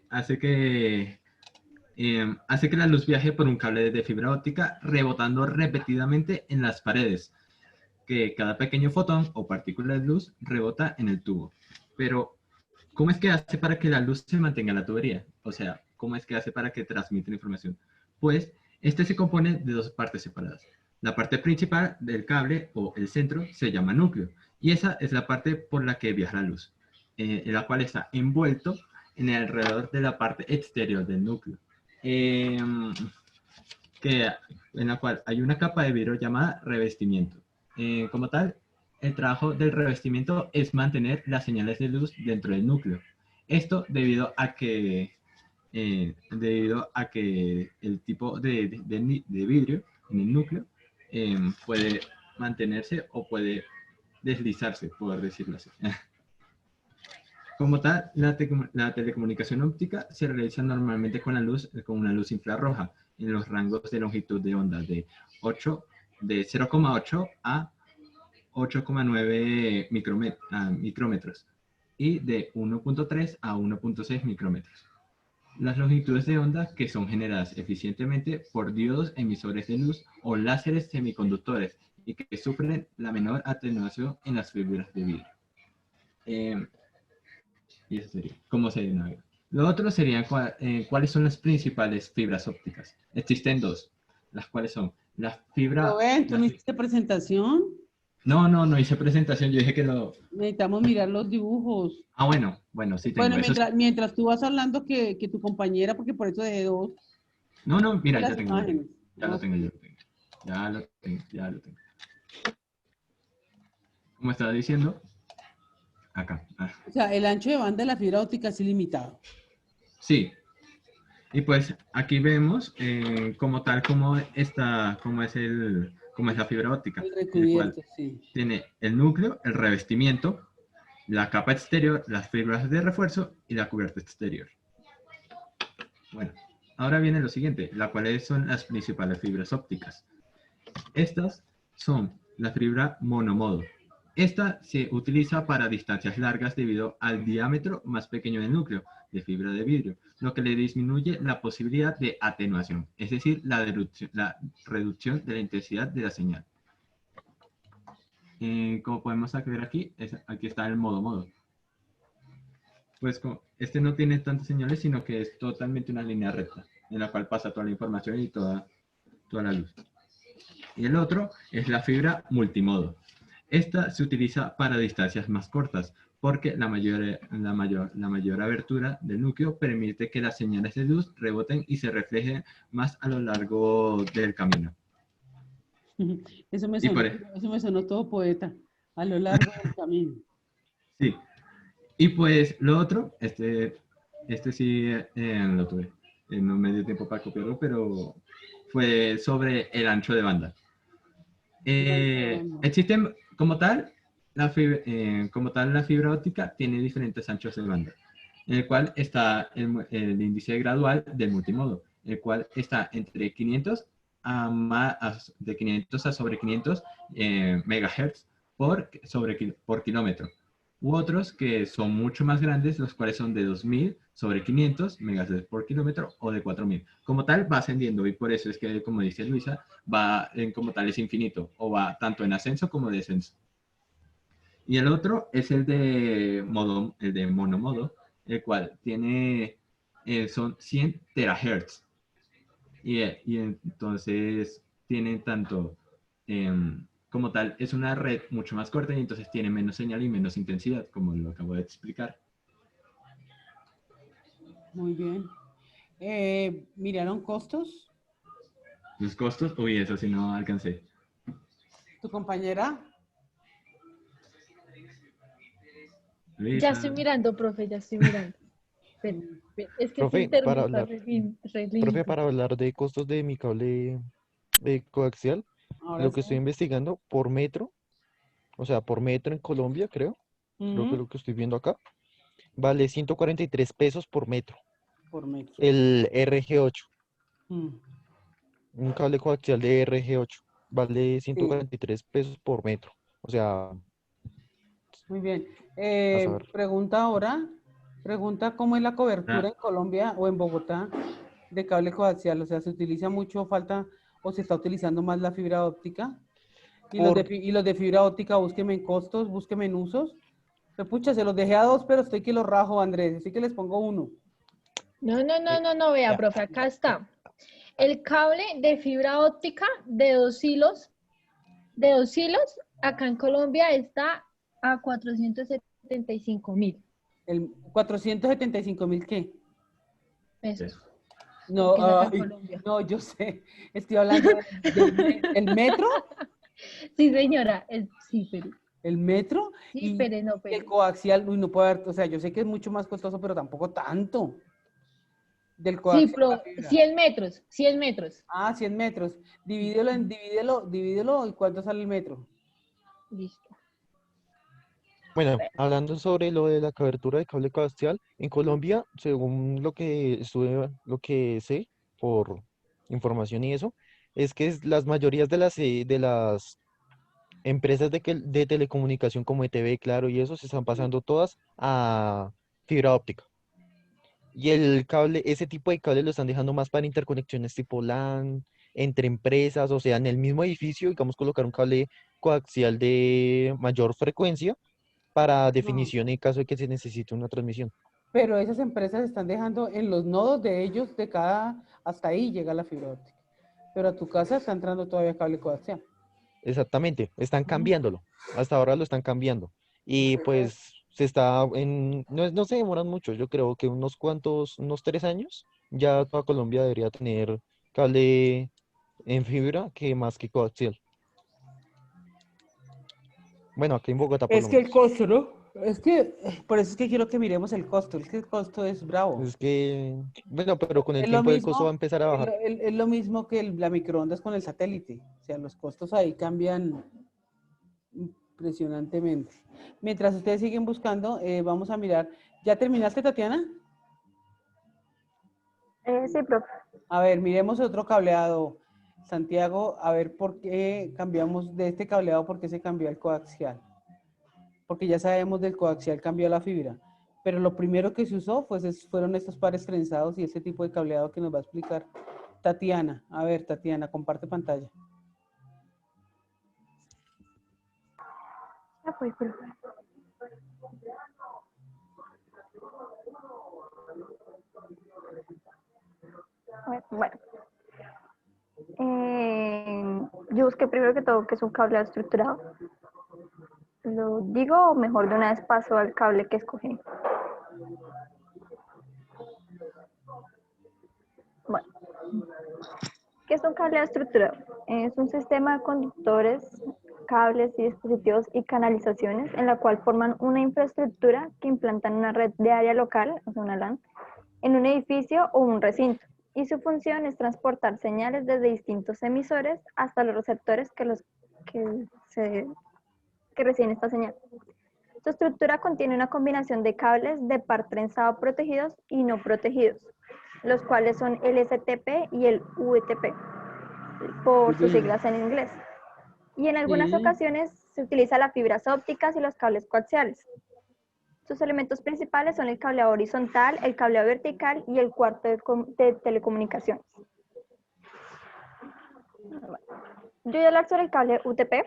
hace que la luz viaje por un cable de fibra óptica rebotando repetidamente en las paredes, que cada pequeño fotón o partícula de luz rebota en el tubo. Pero, ¿cómo es que hace para que la luz se mantenga en la tubería? O sea, ¿cómo es que hace para que transmita la información? Pues, este se compone de dos partes separadas. La parte principal del cable, o el centro, se llama núcleo. Y esa es la parte por la que viaja la luz, en la cual está envuelto en el alrededor de la parte exterior del núcleo. En la cual hay una capa de vidrio llamada revestimiento. Como tal, el trabajo del revestimiento es mantener las señales de luz dentro del núcleo. Esto debido a que el tipo de vidrio en el núcleo puede mantenerse o puede deslizarse, por decirlo así. Como tal, la telecomunicación óptica se realiza normalmente con una luz infrarroja en los rangos de longitud de onda de 0,8 a 8,9 micrómetros y de 1,3 a 1,6 micrómetros. Las longitudes de onda que son generadas eficientemente por diodos emisores de luz o láseres semiconductores y que sufren la menor atenuación en las fibras de vidrio. Y eso sería cómo se navega. Lo otro sería cuáles son las principales fibras ópticas. Existen dos, las cuales son las fibras... Rubén, ¿tú no hiciste presentación? No hice presentación, yo dije que lo... Necesitamos mirar los dibujos. Bueno, sí tengo. Bueno, mientras tú vas hablando que tu compañera, porque por eso de dos. No, mira, las ya tengo. imágenes. Ya lo tengo. Como estaba diciendo, acá. O sea, el ancho de banda de la fibra óptica es ilimitado. Sí. Y pues aquí vemos como tal cómo es la fibra óptica. El el cual recubierto, sí. tiene el núcleo, el revestimiento, la capa exterior, las fibras de refuerzo y la cubierta exterior. Bueno, ahora viene lo siguiente, cuáles son las principales fibras ópticas. Estas son la fibra monomodo. Esta se utiliza para distancias largas debido al diámetro más pequeño del núcleo de fibra de vidrio, lo que le disminuye la posibilidad de atenuación, es decir, la reducción de la intensidad de la señal. Como podemos ver aquí, aquí está el modo. Pues este no tiene tantas señales, sino que es totalmente una línea recta, en la cual pasa toda la información y toda la luz. Y el otro es la fibra multimodo. Esta se utiliza para distancias más cortas, porque la mayor abertura del núcleo permite que las señales de luz reboten y se reflejen más a lo largo del camino. Eso me sonó todo poeta, a lo largo del camino. Sí. Y pues lo otro, este sí lo tuve. No me dio tiempo para copiarlo, pero fue sobre el ancho de banda. Existen, como tal, la fibra óptica tiene diferentes anchos de banda, en el cual está el índice gradual del multimodo, el cual está entre 500 de 500 a sobre 500 megahertz por kilómetro, u otros que son mucho más grandes, los cuales son de 2000 sobre 500 megahertz por kilómetro o de 4000. Como tal, va ascendiendo y por eso es que, como dice Luisa, como tal es infinito, o va tanto en ascenso como descenso. Y el otro es el de monomodo, el cual tiene, son 100 terahertz. Y entonces tiene tanto, como tal, es una red mucho más corta y entonces tiene menos señal y menos intensidad, como lo acabo de explicar. Muy bien. ¿Miraron costos? Los costos, uy, eso sí no alcancé. ¿Tu compañera? Ya estoy mirando, profe, ya estoy mirando. Espera, espera, es que Profe, ese internet para está hablar, re profe, lindo. para hablar de costos de mi cable coaxial, Ahora lo que sí. estoy investigando por metro, o sea, por metro en Colombia, creo que Ujú. lo que estoy viendo acá, vale 143 pesos por metro. Por metro. El RG8, Mm. un cable coaxial de RG8, vale Sí, 143 pesos por metro. O sea, muy bien. a saber. Pregunta ahora, pregunta cómo es la cobertura Ah, en Colombia o en Bogotá de cable coaxial. O sea, ¿se utiliza mucho, falta o se está utilizando más la fibra óptica? Por, Y los de fibra óptica, búsqueme en costos, búsqueme en usos. Pero pucha, se los dejé a 2, pero estoy que los rajo, Andrés. Así que les pongo 1. No, vea, ya, profe, acá está. El cable de fibra óptica de 2 hilos, acá en Colombia está a 475.000 El 475.000, ¿qué? pesos, No, porque es acá en ay, Colombia. no, yo sé. Estoy hablando del metro, Sí, señora, sí, pero, el metro sí, y pero, no, el pero. coaxial. Uy, no puede haber, o sea, yo sé que es mucho más costoso, pero tampoco tanto. Del Sí, coaxial a la pero fibra. 100 metros, 100 metros. 100 metros. Divídelo, ¿y cuánto sale el metro? Listo. bueno, hablando sobre lo de la cobertura de cable coaxial, en Colombia, según lo que sé por información y eso, es que las mayorías de las empresas de telecomunicación como ETV, Claro y eso se están pasando todas a fibra óptica. Y el cable, ese tipo de cable lo están dejando más para interconexiones tipo LAN, entre empresas, o sea, en el mismo edificio, digamos, colocar un cable coaxial de mayor frecuencia para No, definición en caso de que se necesite una transmisión. pero esas empresas están dejando en los nodos de ellos, hasta ahí llega la fibra óptica. Pero a tu casa está entrando todavía cable coaxial. Exactamente, están Ujú. cambiándolo. Hasta ahora lo están cambiando. Y pues no se demoran mucho, yo creo que unos 3 años, ya toda Colombia debería tener cable en fibra que más que coaxial. Bueno, aquí en Bogotá por lo Es que el menos. costo, ¿no? Por eso es que quiero que miremos el costo. Es que el costo es bravo. Es que, bueno, pero con el Es lo tiempo el costo va a mismo, empezar a bajar. es lo mismo que la microondas con el satélite. O sea, los costos ahí cambian impresionantemente. Mientras ustedes siguen buscando, vamos a mirar. ¿Ya terminaste, Tatiana? Sí, profe. A ver, miremos otro cableado. Santiago, a ver por qué cambiamos de este cableado, por qué se cambió al coaxial. Porque ya sabemos del coaxial cambió a la fibra. Pero lo primero que se usó fueron estos pares trenzados y ese tipo de cableado que nos va a explicar Tatiana. A ver, Tatiana, comparte pantalla. Ya fue, profe. Bueno, yo busqué primero que todo que es un cableado estructurado. ¿Lo digo o mejor de una vez paso al cable que escogí? Bueno, ¿qué es un cableado estructurado? Es un sistema de conductores, cables y dispositivos y canalizaciones en la cual forman una infraestructura que implantan una red de área local, o sea, una LAN, en un edificio o un recinto y su función es transportar señales desde distintos emisores hasta los receptores que reciben esta señal. Su estructura contiene una combinación de cables de par trenzado protegidos y no protegidos, los cuales son el STP y el UTP, por sus Bien. siglas en inglés. Y en algunas Sí. ocasiones se utiliza las fibras ópticas y los cables coaxiales. Sus elementos principales son el cableado horizontal, el cableado vertical y el cuarto de telecomunicaciones. Yo voy a hablar sobre el cable UTP.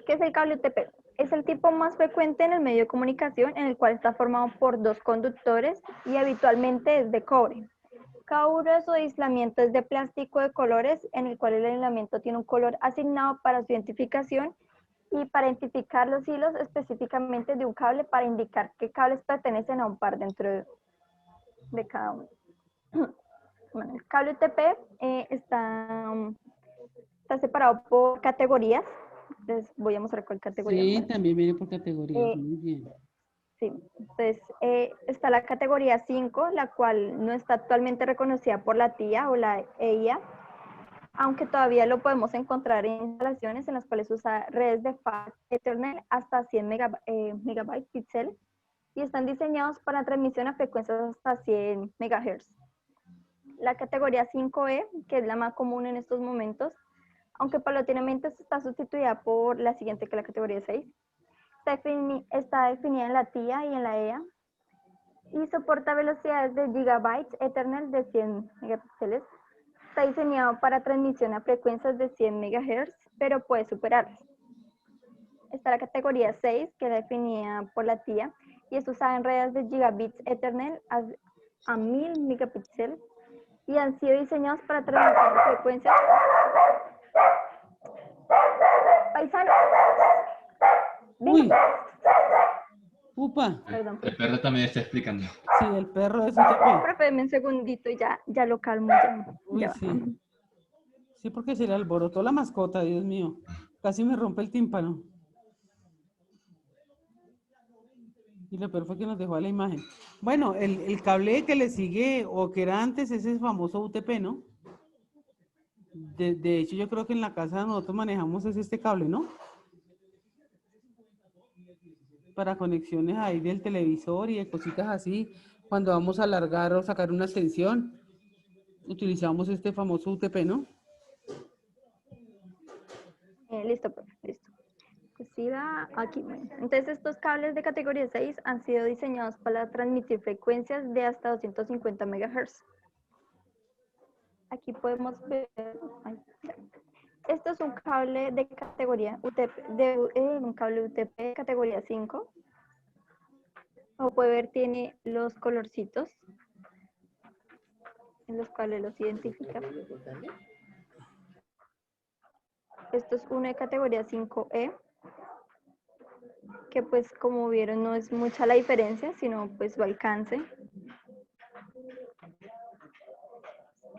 ¿Qué es el cable UTP? Es el tipo más frecuente en el medio de comunicación, en el cual está formado por dos conductores y habitualmente es de cobre. Cada uno de su aislamiento es de plástico de colores, en el cual el aislamiento tiene un color asignado para su identificación y para identificar los hilos específicamente de un cable para indicar qué cables pertenecen a un par dentro de cada uno. Bueno, el cable UTP está separado por categorías. Entonces voy a mostrar cuál categoría. Sí, ¿Vale? también viene por categorías. Muy bien. Sí, entonces está la categoría 5, la cual no está actualmente reconocida por la TIA o la EIA, aunque todavía lo podemos encontrar en instalaciones en las cuales usa redes de Fast Ethernet hasta 100 megabytes píxeles y están diseñados para transmisión a frecuencias hasta 100 MHz. La categoría 5E, que es la más común en estos momentos, aunque paulatinamente está sustituida por la siguiente, que es la categoría 6, está definida en la TIA y en la EA y soporta velocidades de gigabytes Ethernet de 100 megapíxeles. Está diseñado para transmisión a frecuencias de 100 MHz, pero puede superarlas. Está la categoría 6, que es definida por la TIA y es usada en redes de gigabits Ethernet a 1000 megapíxeles y han sido diseñados para transmitir a frecuencias. Paisano. Uy. Upa. Perdón. El perro también está explicando. Sí, el perro es UTP. Profe, deme un segundito y ya lo calmo. Uy, Ya. sí. Sí, porque se le alborotó la mascota, Dios mío. Casi me rompe el tímpano. Y lo peor fue que nos dejó a la imagen. Bueno, el cable que le sigue, o que era antes, ese es famoso UTP, ¿no? De hecho, yo creo que en la casa nosotros manejamos este cable, ¿no? Para conexiones ahí del televisor y de cositas así. Cuando vamos a alargar o sacar una extensión, utilizamos este famoso UTP, ¿no? Listo, profe, listo. Pues siga aquí. Entonces, estos cables de categoría 6 han sido diseñados para transmitir frecuencias de hasta 250 MHz. Aquí podemos ver. Esto es un cable de categoría UTP, un cable UTP de categoría 5. Como puede ver, tiene los colorcitos en los cuales los identifica. Esto es uno de categoría 5E, que pues como vieron no es mucha la diferencia, sino pues su alcance.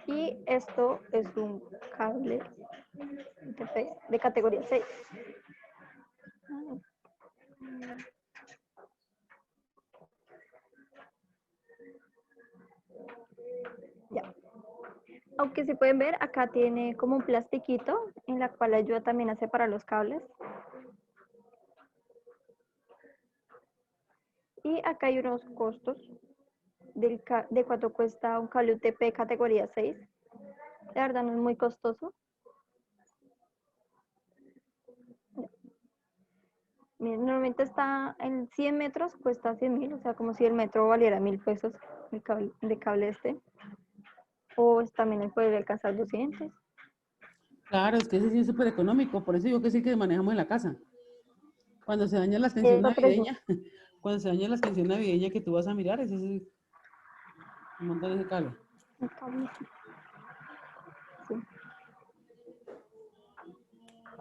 Y esto es un cable de categoría 6. Ya. Aunque si pueden ver, acá tiene como un plastiquito en la cual ayuda también a separar los cables. Y acá hay unos costos de cuánto cuesta un cable UTP categoría 6. La verdad no es muy costoso. Miren, normalmente está en 100 metros, cuesta 100.000, o sea, como si el metro valiera 1.000 pesos de cable este. O también puede alcanzar 200. Claro, es que ese sí es súper económico, por eso digo que sí que manejamos en la casa. Cuando se daña la extensión navideña, cuando se daña la extensión navideña que tú vas a mirar, ese es un montón de cable. Sí.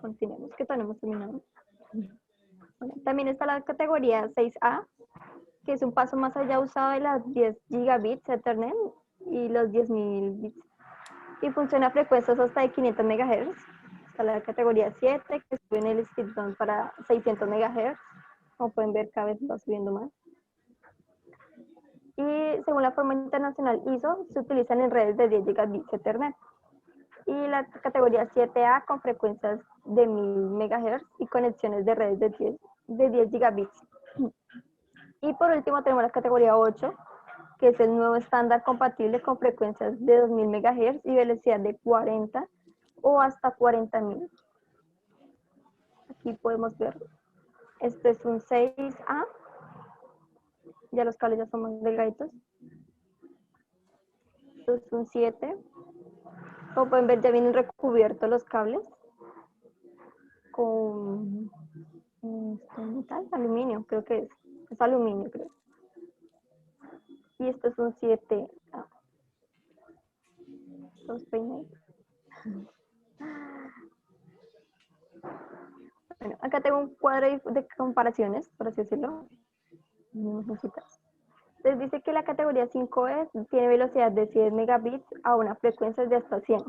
Continuemos, que todavía no hemos terminado. Bueno, también está la categoría 6A, que es un paso más allá usado de las 10 gigabits Ethernet y los 10.000 bits. Y funciona a frecuencias hasta de 500 MHz. Está la categoría 7, que sube en el speed zone para 600 MHz. Como pueden ver, cada vez va subiendo más. Y según la forma internacional ISO, se utilizan en redes de 10 gigabits Ethernet. Y la categoría 7A con frecuencias de 1000 MHz y conexiones de redes de 10 gigabits. Y por último tenemos la categoría 8, que es el nuevo estándar compatible con frecuencias de 2000 MHz y velocidad de 40 o hasta 40.000. Aquí podemos ver, este es un 6A, ya los cables ya son más delgaditos. Esto es un 7. Como pueden ver, ya vienen recubiertos los cables con metal, aluminio, creo que es aluminio, creo. Y esto es un 7. Los peines. Bueno, acá tengo un cuadro de comparaciones, por así decirlo. Les dice que la categoría 5E tiene velocidad de 100 megabits a una frecuencia de hasta 100.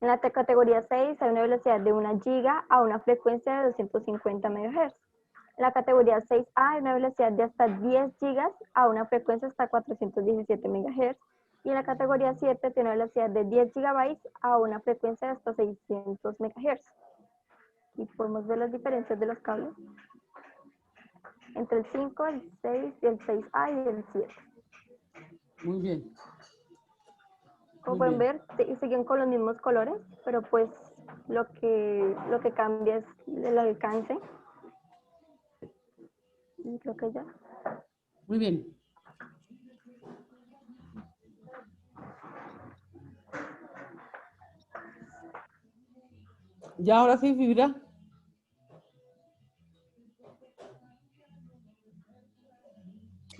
En la categoría 6 hay una velocidad de 1 giga a una frecuencia de 250 MHz. En la categoría 6A hay una velocidad de hasta 10 gigas a una frecuencia hasta 417 MHz. Y en la categoría 7 tiene una velocidad de 10 gigabytes a una frecuencia de hasta 600 MHz. Y podemos ver las diferencias de los cables entre el 5, el 6, el 6A y el 7. Muy bien. Como Muy pueden bien. ver, siguen con los mismos colores, pero pues lo que cambia es el alcance. Y creo que ya. Muy bien. Ya ahora sí, fibra.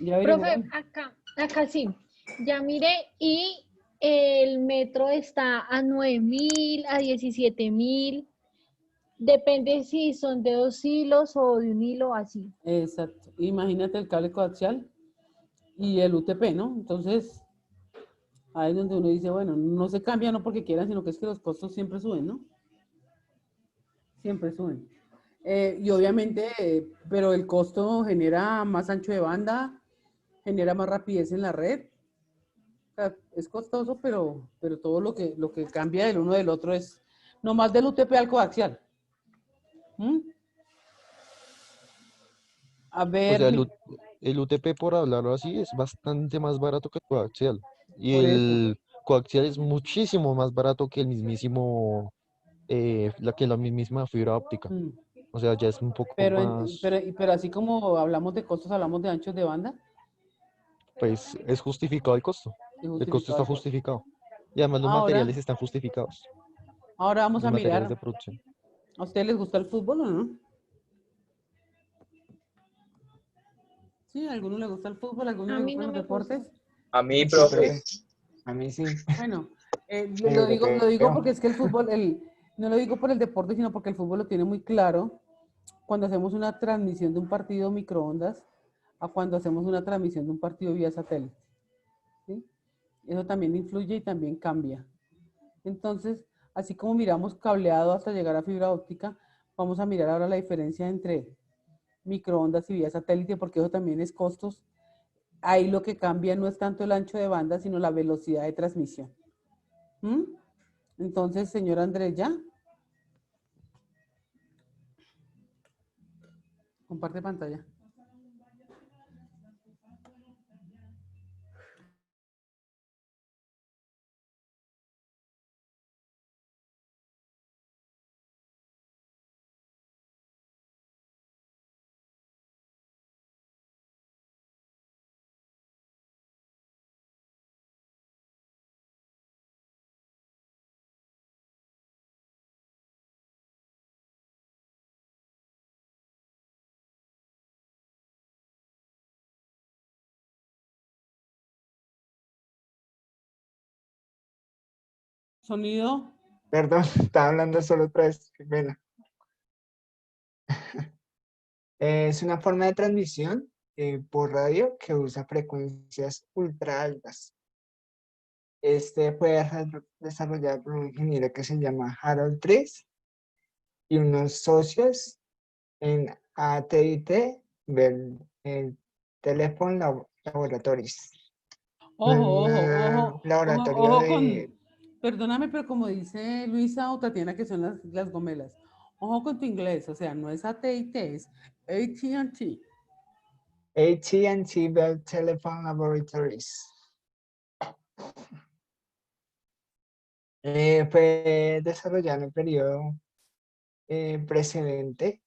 Ya Profe, averiguaron. acá sí, ya miré y el metro está a 9.000, a 17.000, depende si son de 2 hilos o de un hilo así. Exacto. Imagínate el cable coaxial y el UTP, ¿no? Entonces, ahí es donde uno dice, bueno, no se cambia no porque quieran, sino que es que los costos siempre suben, ¿no? Siempre suben. Y obviamente, pero el costo genera más ancho de banda, genera más rapidez en la red. O sea, es costoso, pero todo lo que cambia del uno del otro es nomás del UTP al coaxial. ¿Mm? A O ver, sea, el UTP, por hablarlo así, es bastante más barato que el coaxial. Y por eso. el coaxial es muchísimo más barato que el mismísimo, la mismísima fibra óptica. Mm. O sea, ya es un poco Pero, más, pero así como hablamos de costos, hablamos de anchos de banda, pues es justificado el costo. y El costo está justificado el costo. justificado. Y además los Ahora, materiales están justificados, ahora vamos los a materiales mirar, de producción. ¿a ustedes les gusta el fútbol o no? Sí, ¿a alguno le gusta el fútbol? ¿A alguno A le mí gustan no los me gusta. deportes? A mí, Sí, profe. profe. A mí sí. Bueno, En lo digo europeo. porque es que el fútbol, no lo digo por el deporte, sino porque el fútbol lo tiene muy claro cuando hacemos una transmisión de un partido microondas a cuando hacemos una transmisión de un partido vía satélite. ¿Sí? Eso también influye y también cambia. Entonces, así como miramos cableado hasta llegar a fibra óptica, vamos a mirar ahora la diferencia entre microondas y vía satélite, porque eso también es costos. Ahí lo que cambia no es tanto el ancho de banda, sino la velocidad de transmisión. ¿Mm? Entonces, señor Andrés, ¿ya? Comparte pantalla. Sonido. Perdón, estaba hablando solo otra vez. Qué pena. Es una forma de transmisión por radio que usa frecuencias ultra altas. Este fue desarrollado por un ingeniero que se llama Harold Trees y unos socios en AT&T, el Telephone Laboratories. Ojo, ojo, un ojo, ojo, laboratorio ojo de... perdóname, pero como dice Luisa o Tatiana, que son las gomelas, ojo con tu inglés, o sea, no es AT&T, es AT&T. AT&T Bell Telephone Laboratories. Fue desarrollado en el periodo precedente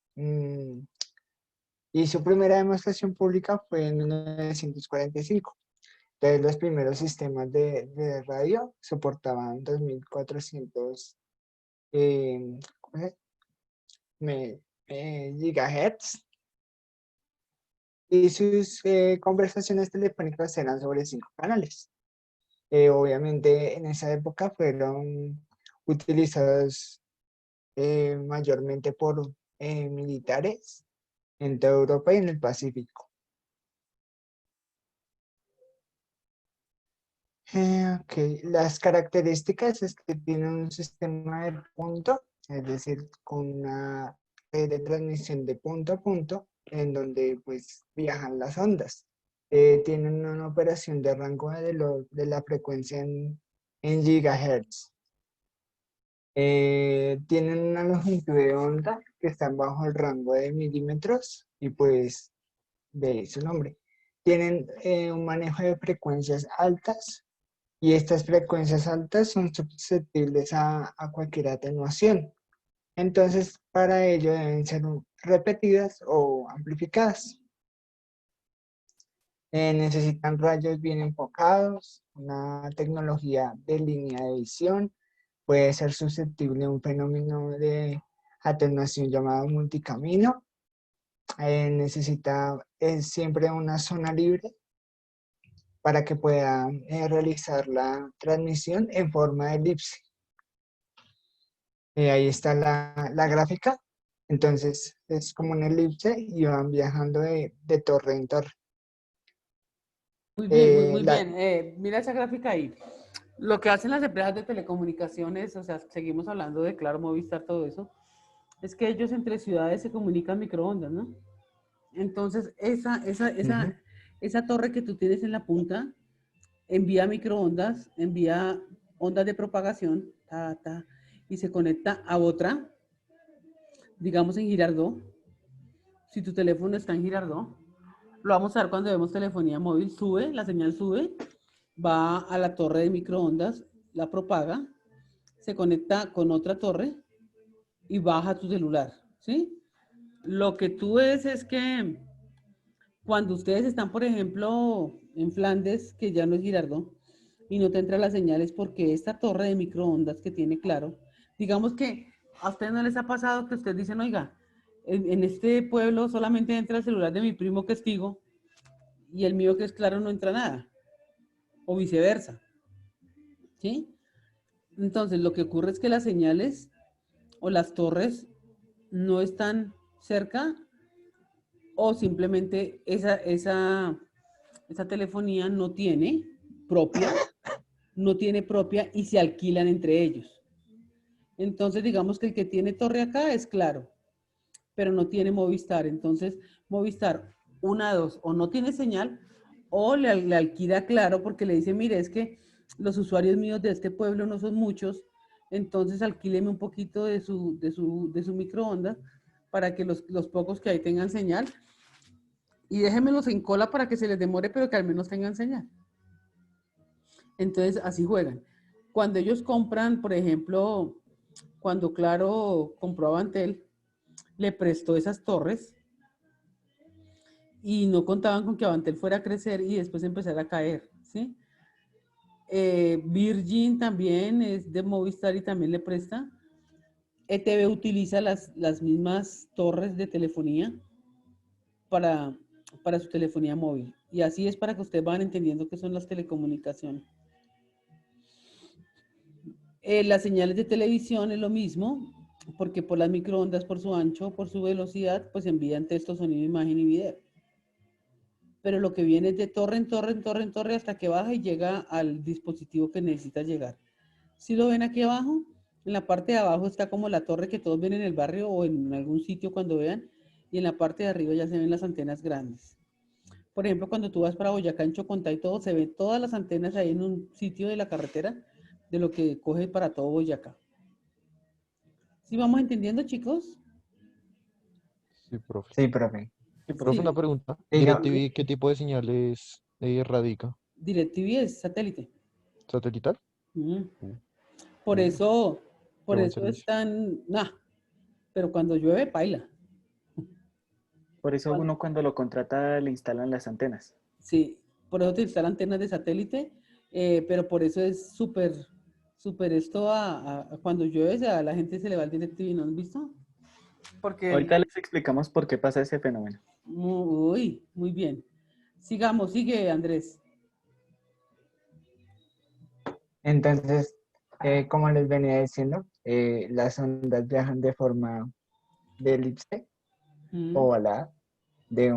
y su primera demostración pública fue en 1945. Entonces, los primeros sistemas de radio soportaban 2400 ¿cómo es? Gigahertz y sus conversaciones telefónicas eran sobre 5 canales. Obviamente en esa época fueron utilizados mayormente por militares en toda Europa y en el Pacífico. Ok, las características es que tiene un sistema de punto, es decir, con una red de transmisión de punto a punto, en donde pues viajan las ondas. Tienen una operación de rango de la frecuencia en gigahertz. Tienen una longitud de onda que están bajo el rango de milímetros y pues de ahí su nombre. Tienen un manejo de frecuencias altas y estas frecuencias altas son susceptibles a cualquier atenuación. Entonces, para ello deben ser repetidas o amplificadas. Necesitan rayos bien enfocados, una tecnología de línea de visión, puede ser susceptible a un fenómeno de atenuación llamado multicamino. Necesita siempre una zona libre para que pueda realizar la transmisión en forma de elipse. Ahí está la gráfica. Entonces es como una elipse y van viajando de torre en torre. Muy bien, muy, muy La, bien. Mira esa gráfica ahí. Lo que hacen las empresas de telecomunicaciones, o sea, seguimos hablando de Claro, Movistar, todo eso, es que ellos entre ciudades se comunican microondas, ¿no? Entonces, Ujú. esa torre que tú tienes en la punta envía microondas, envía ondas de propagación, ta, ta, y se conecta a otra, digamos en Girardot. Si tu teléfono está en Girardot, lo vamos a ver cuando vemos telefonía móvil, sube, la señal sube, va a la torre de microondas, la propaga, se conecta con otra torre y baja a tu celular, ¿sí? Lo que tú ves es que cuando ustedes están, por ejemplo, en Flandes, que ya no es Girardot, y no te entra la señal es porque esta torre de microondas que tiene Claro, digamos que a ustedes no les ha pasado que ustedes dicen, oiga, en este pueblo solamente entra el celular de mi primo que es Tigo y el mío que es Claro no entra nada, o viceversa, ¿sí? Entonces lo que ocurre es que las señales o las torres no están cerca o simplemente esa telefonía propia, no tiene propia y se alquilan entre ellos. Entonces, digamos que el que tiene torre acá es Claro, pero no tiene Movistar. Entonces, Movistar, una, dos, o no tiene señal, o le alquila Claro porque le dice, mire, es que los usuarios míos de este pueblo no son muchos, entonces alquíleme un poquito de su microondas para que los pocos que ahí tengan señal y déjenmelos en cola para que se les demore, pero que al menos tengan señal. Entonces, así juegan. Cuando ellos compran, por ejemplo, cuando Claro compró a Avantel, le prestó esas torres y no contaban con que Avantel fuera a crecer y después empezara a caer, ¿sí? Virgin también es de Movistar y también le presta. ETV utiliza las mismas torres de telefonía para, para su telefonía móvil. Y así es para que ustedes van entendiendo qué son las telecomunicaciones. Las señales de televisión es lo mismo, porque por las microondas, por su ancho, por su velocidad, pues envían texto, sonido, imagen y video. Pero lo que viene es de torre en torre, en torre, en torre, hasta que baja y llega al dispositivo que necesita llegar. Si lo ven aquí abajo, en la parte de abajo está como la torre que todos ven en el barrio o en algún sitio cuando vean, y en la parte de arriba ya se ven las antenas grandes. Por ejemplo, cuando tú vas para Boyacá, en Chocontá y todo, se ven todas las antenas ahí en un sitio de la carretera de lo que coge para todo Boyacá. ¿Sí vamos entendiendo, chicos? Sí, profe. Sí, profe. Sí, Profe, profe. una Sí. pregunta. Diga, ¿DirecTV qué tipo de señales radica? DirecTV es satélite. ¿Satelital? Mm. Uh, Por uh, eso, qué por buen eso servicio. están, nah, pero cuando llueve, paila. Por eso Cuando- uno cuando lo contrata le instalan las antenas. Sí, por eso te instalan antenas de satélite, pero por eso es súper, súper esto cuando llueve, a la gente se le va el DirecTV, ¿no has visto? Porque, Ahorita les explicamos por qué pasa ese fenómeno. uy, muy bien. Sigamos, sigue Andrés. entonces, como les venía diciendo, las ondas viajan de forma de elipse Mm, ovalada de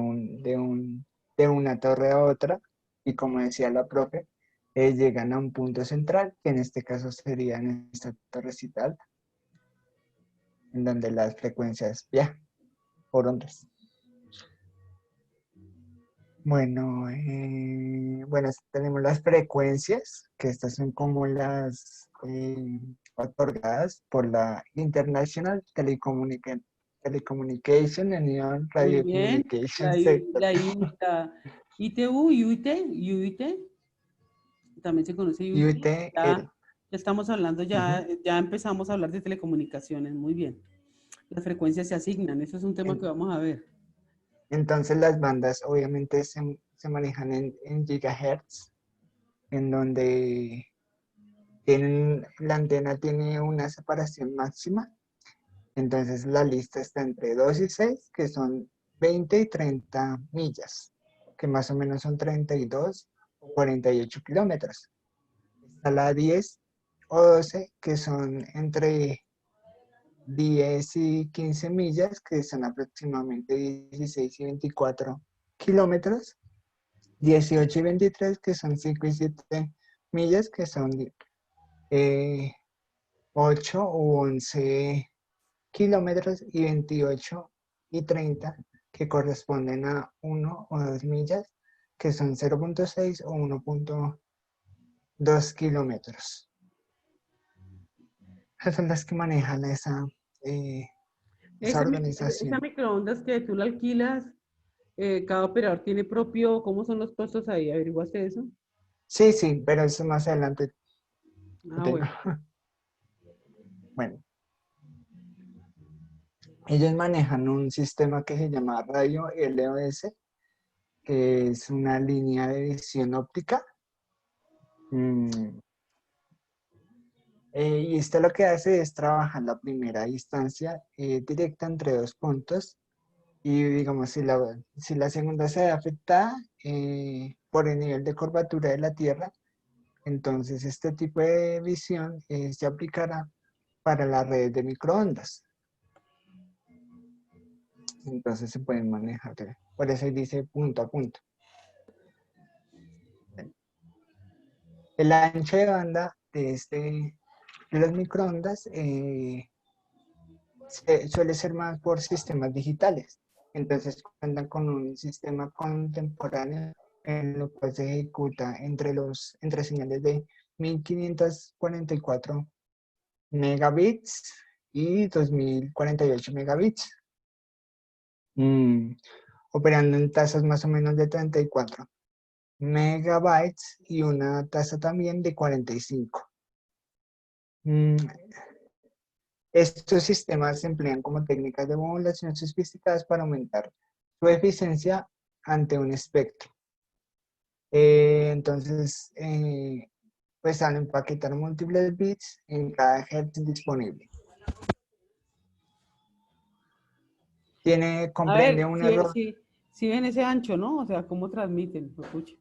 una torre a otra, y como decía la profe, llegan a un punto central, que en este caso sería en esta torrecita alta, en donde las frecuencias viajan por ondas. Bueno, tenemos las frecuencias, que estas son como las otorgadas por la International Telecommunication Union muy Radio bien. Communication La, I- Sector. la, I- la ITU, UIT, también se conoce UIT. Ya, UTL. ya estamos hablando, Ujú. ya empezamos a hablar de telecomunicaciones, muy bien. Las frecuencias se asignan, eso es un tema que En- vamos a ver. Entonces las bandas obviamente se manejan en gigahertz, en donde la antena tiene una separación máxima. Entonces la lista está entre 2 y 6, que son 20 y 30 millas, que más o menos son 32 o 48 kilómetros. Está la 10 o 12, que son entre 10 y 15 millas, que son aproximadamente 16 y 24 kilómetros. 18 y 23, que son 5 y 7 millas, que son 8 u 11 kilómetros, y 28 y 30, que corresponden a 1 o 2 millas, que son 0,6 o 1,2 kilómetros. Esas son las que manejan esa Esa organización. microondas que tú la alquilas, cada operador tiene propio, ¿cómo son los costos ahí? ¿Averiguaste eso? Sí, sí, pero eso más adelante lo Ah, tengo. bueno. Bueno, ellos manejan un sistema que se llama radio LOS, que es una línea de visión óptica. Mm, y esto lo que hace es trabajar la primera distancia directa entre dos puntos, y digamos, si la segunda se ve afectada por el nivel de curvatura de la Tierra, entonces este tipo de visión se aplicará para las redes de microondas. Entonces se pueden manejar, por eso ahí dice punto a punto. El ancho de banda de los microondas suele ser más por sistemas digitales. Entonces cuentan con un sistema contemporáneo en lo cual se ejecuta entre señales de 1544 megabits y 2048 megabits, operando en tasas más o menos de 34 megabytes y una tasa también de 45. Mm, Estos sistemas se emplean como técnicas de modulación sofisticadas para aumentar su eficiencia ante un espectro. Entonces, pues al empaquetar múltiples bits en cada hertz disponible. A Comprende ver, un error. si ven ese ancho, ¿no? O sea, ¿cómo transmiten? Pucha.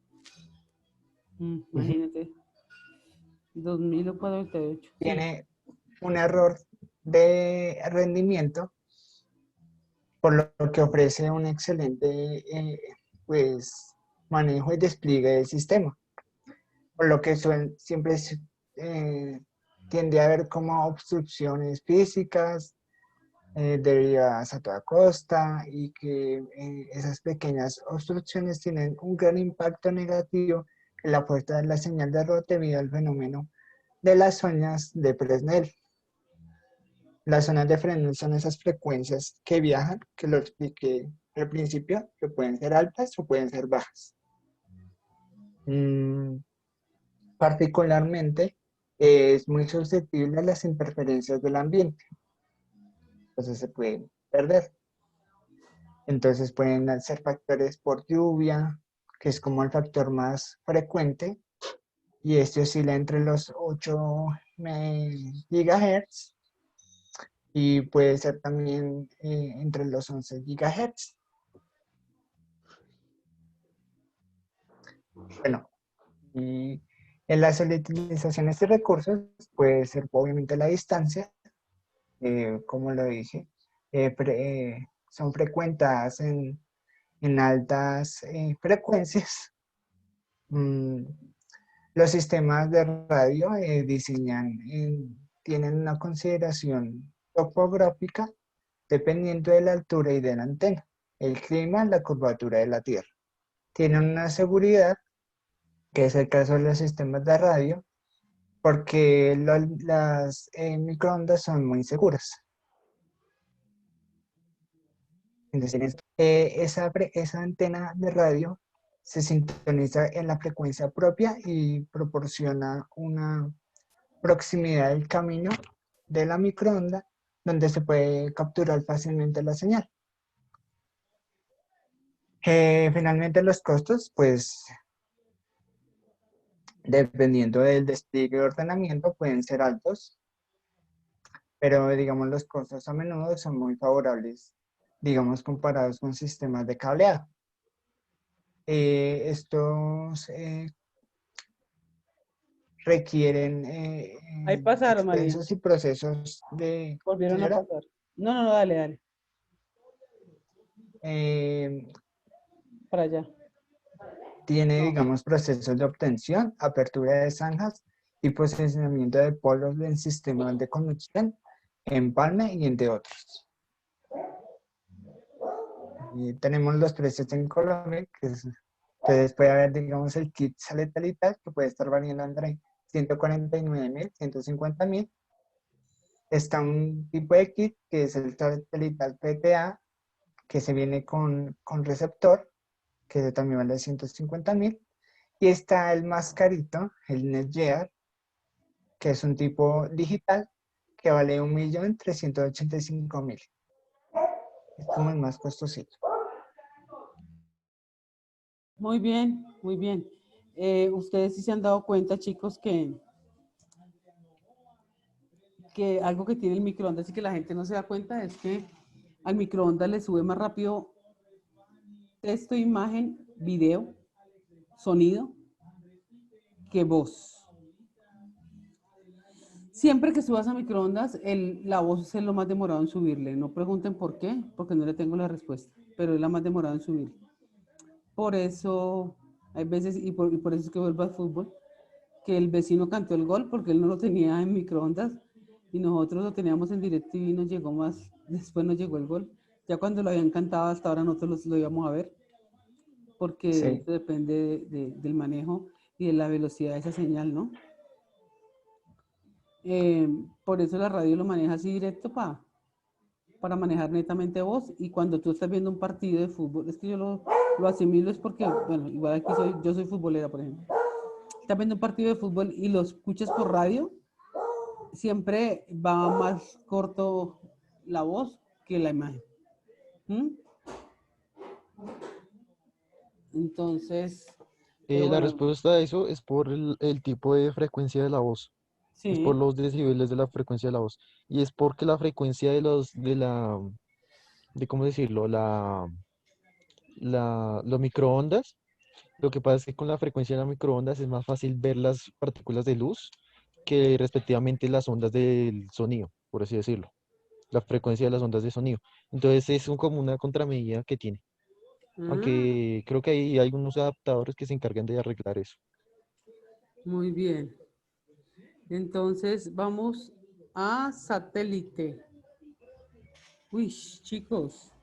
Ujú. Imagínate, 2048. Sí. Tiene un error de rendimiento, por lo que ofrece un excelente pues, manejo y despliegue del sistema, por lo que siempre eh, tiende a haber como obstrucciones físicas, derivadas a toda costa y que esas pequeñas obstrucciones tienen un gran impacto negativo en la puerta de la señal de error debido al fenómeno de las zonas de Fresnel. Las zonas de Fresnel son esas frecuencias que viajan, que lo expliqué al principio, que pueden ser altas o pueden ser bajas. Particularmente, es muy susceptible a las interferencias del ambiente. Entonces se pueden perder. Entonces pueden ser factores por lluvia, que es como el factor más frecuente, y este oscila entre los 8 GHz y puede ser también entre los 11 GHz. Bueno, y en las utilizaciones de recursos puede ser obviamente la distancia, como lo dije, son frecuentadas en altas frecuencias. Los sistemas de radio tienen una consideración topográfica dependiendo de la altura y de la antena, el clima, la curvatura de la Tierra. Tienen una seguridad, que es el caso de los sistemas de radio, porque las microondas son muy seguras. Entonces, esa antena de radio se sintoniza en la frecuencia propia y proporciona una proximidad del camino de la microonda donde se puede capturar fácilmente la señal. Finalmente los costos, pues dependiendo del despliegue de ordenamiento pueden ser altos, pero digamos los costos a menudo son muy favorables, digamos comparados con sistemas de cableado. Estos requieren Ahí pasaron, María. extensos y procesos de... Volvieron a ¿Señora? pasar. No, dale, dale. Para allá. Tiene, digamos, procesos de obtención, apertura de zanjas y posicionamiento de polos en sistemas de conducción, empalme y entre otros. Y tenemos los precios en Colombia, que ustedes pueden ver, digamos, el kit satelital, que puede estar variando entre 149.000, 150.000. Está un tipo de kit, que es el satelital PTA, que se viene con receptor, que también vale 150.000. Y está el más carito, el Netgear, que es un tipo digital, que vale 1.385.000. Es como el más costosito. Muy bien, muy bien. Ustedes sí se han dado cuenta, chicos, que algo que tiene el microondas y que la gente no se da cuenta es que al microondas le sube más rápido texto, imagen, video, sonido, que voz. Siempre que subas a microondas, la voz es lo más demorado en subirle. No pregunten por qué, porque no le tengo la respuesta, pero es la más demorada en subir. Por eso, hay veces, y por eso es que vuelvo al fútbol, que el vecino cantó el gol porque él no lo tenía en microondas y nosotros lo teníamos en DirecTV y nos llegó más, después nos llegó el gol. Ya cuando lo habían cantado hasta ahora nosotros lo íbamos a ver, porque Sí. eso depende del manejo y de la velocidad de esa señal, ¿no? Por eso la radio lo maneja así directo para manejar netamente voz, y cuando tú estás viendo un partido de fútbol, es que yo lo asimilo, es porque, bueno, igual aquí yo soy futbolera, por ejemplo. Estás viendo un partido de fútbol y lo escuchas por radio, siempre va más corto la voz que la imagen. Entonces, pero La bueno, respuesta a eso es por el tipo de frecuencia de la voz. Es por sí. los decibeles de la frecuencia de la voz. Y es porque la frecuencia ¿cómo decirlo? Los microondas, lo que pasa es que con la frecuencia de las microondas es más fácil ver las partículas de luz que respectivamente las ondas del sonido, por así decirlo. La frecuencia de las ondas de sonido. Entonces es como una contramedida que tiene. Aunque creo que hay algunos adaptadores que se encargan de arreglar eso. Muy bien. Entonces vamos a satélite. Uy, chicos.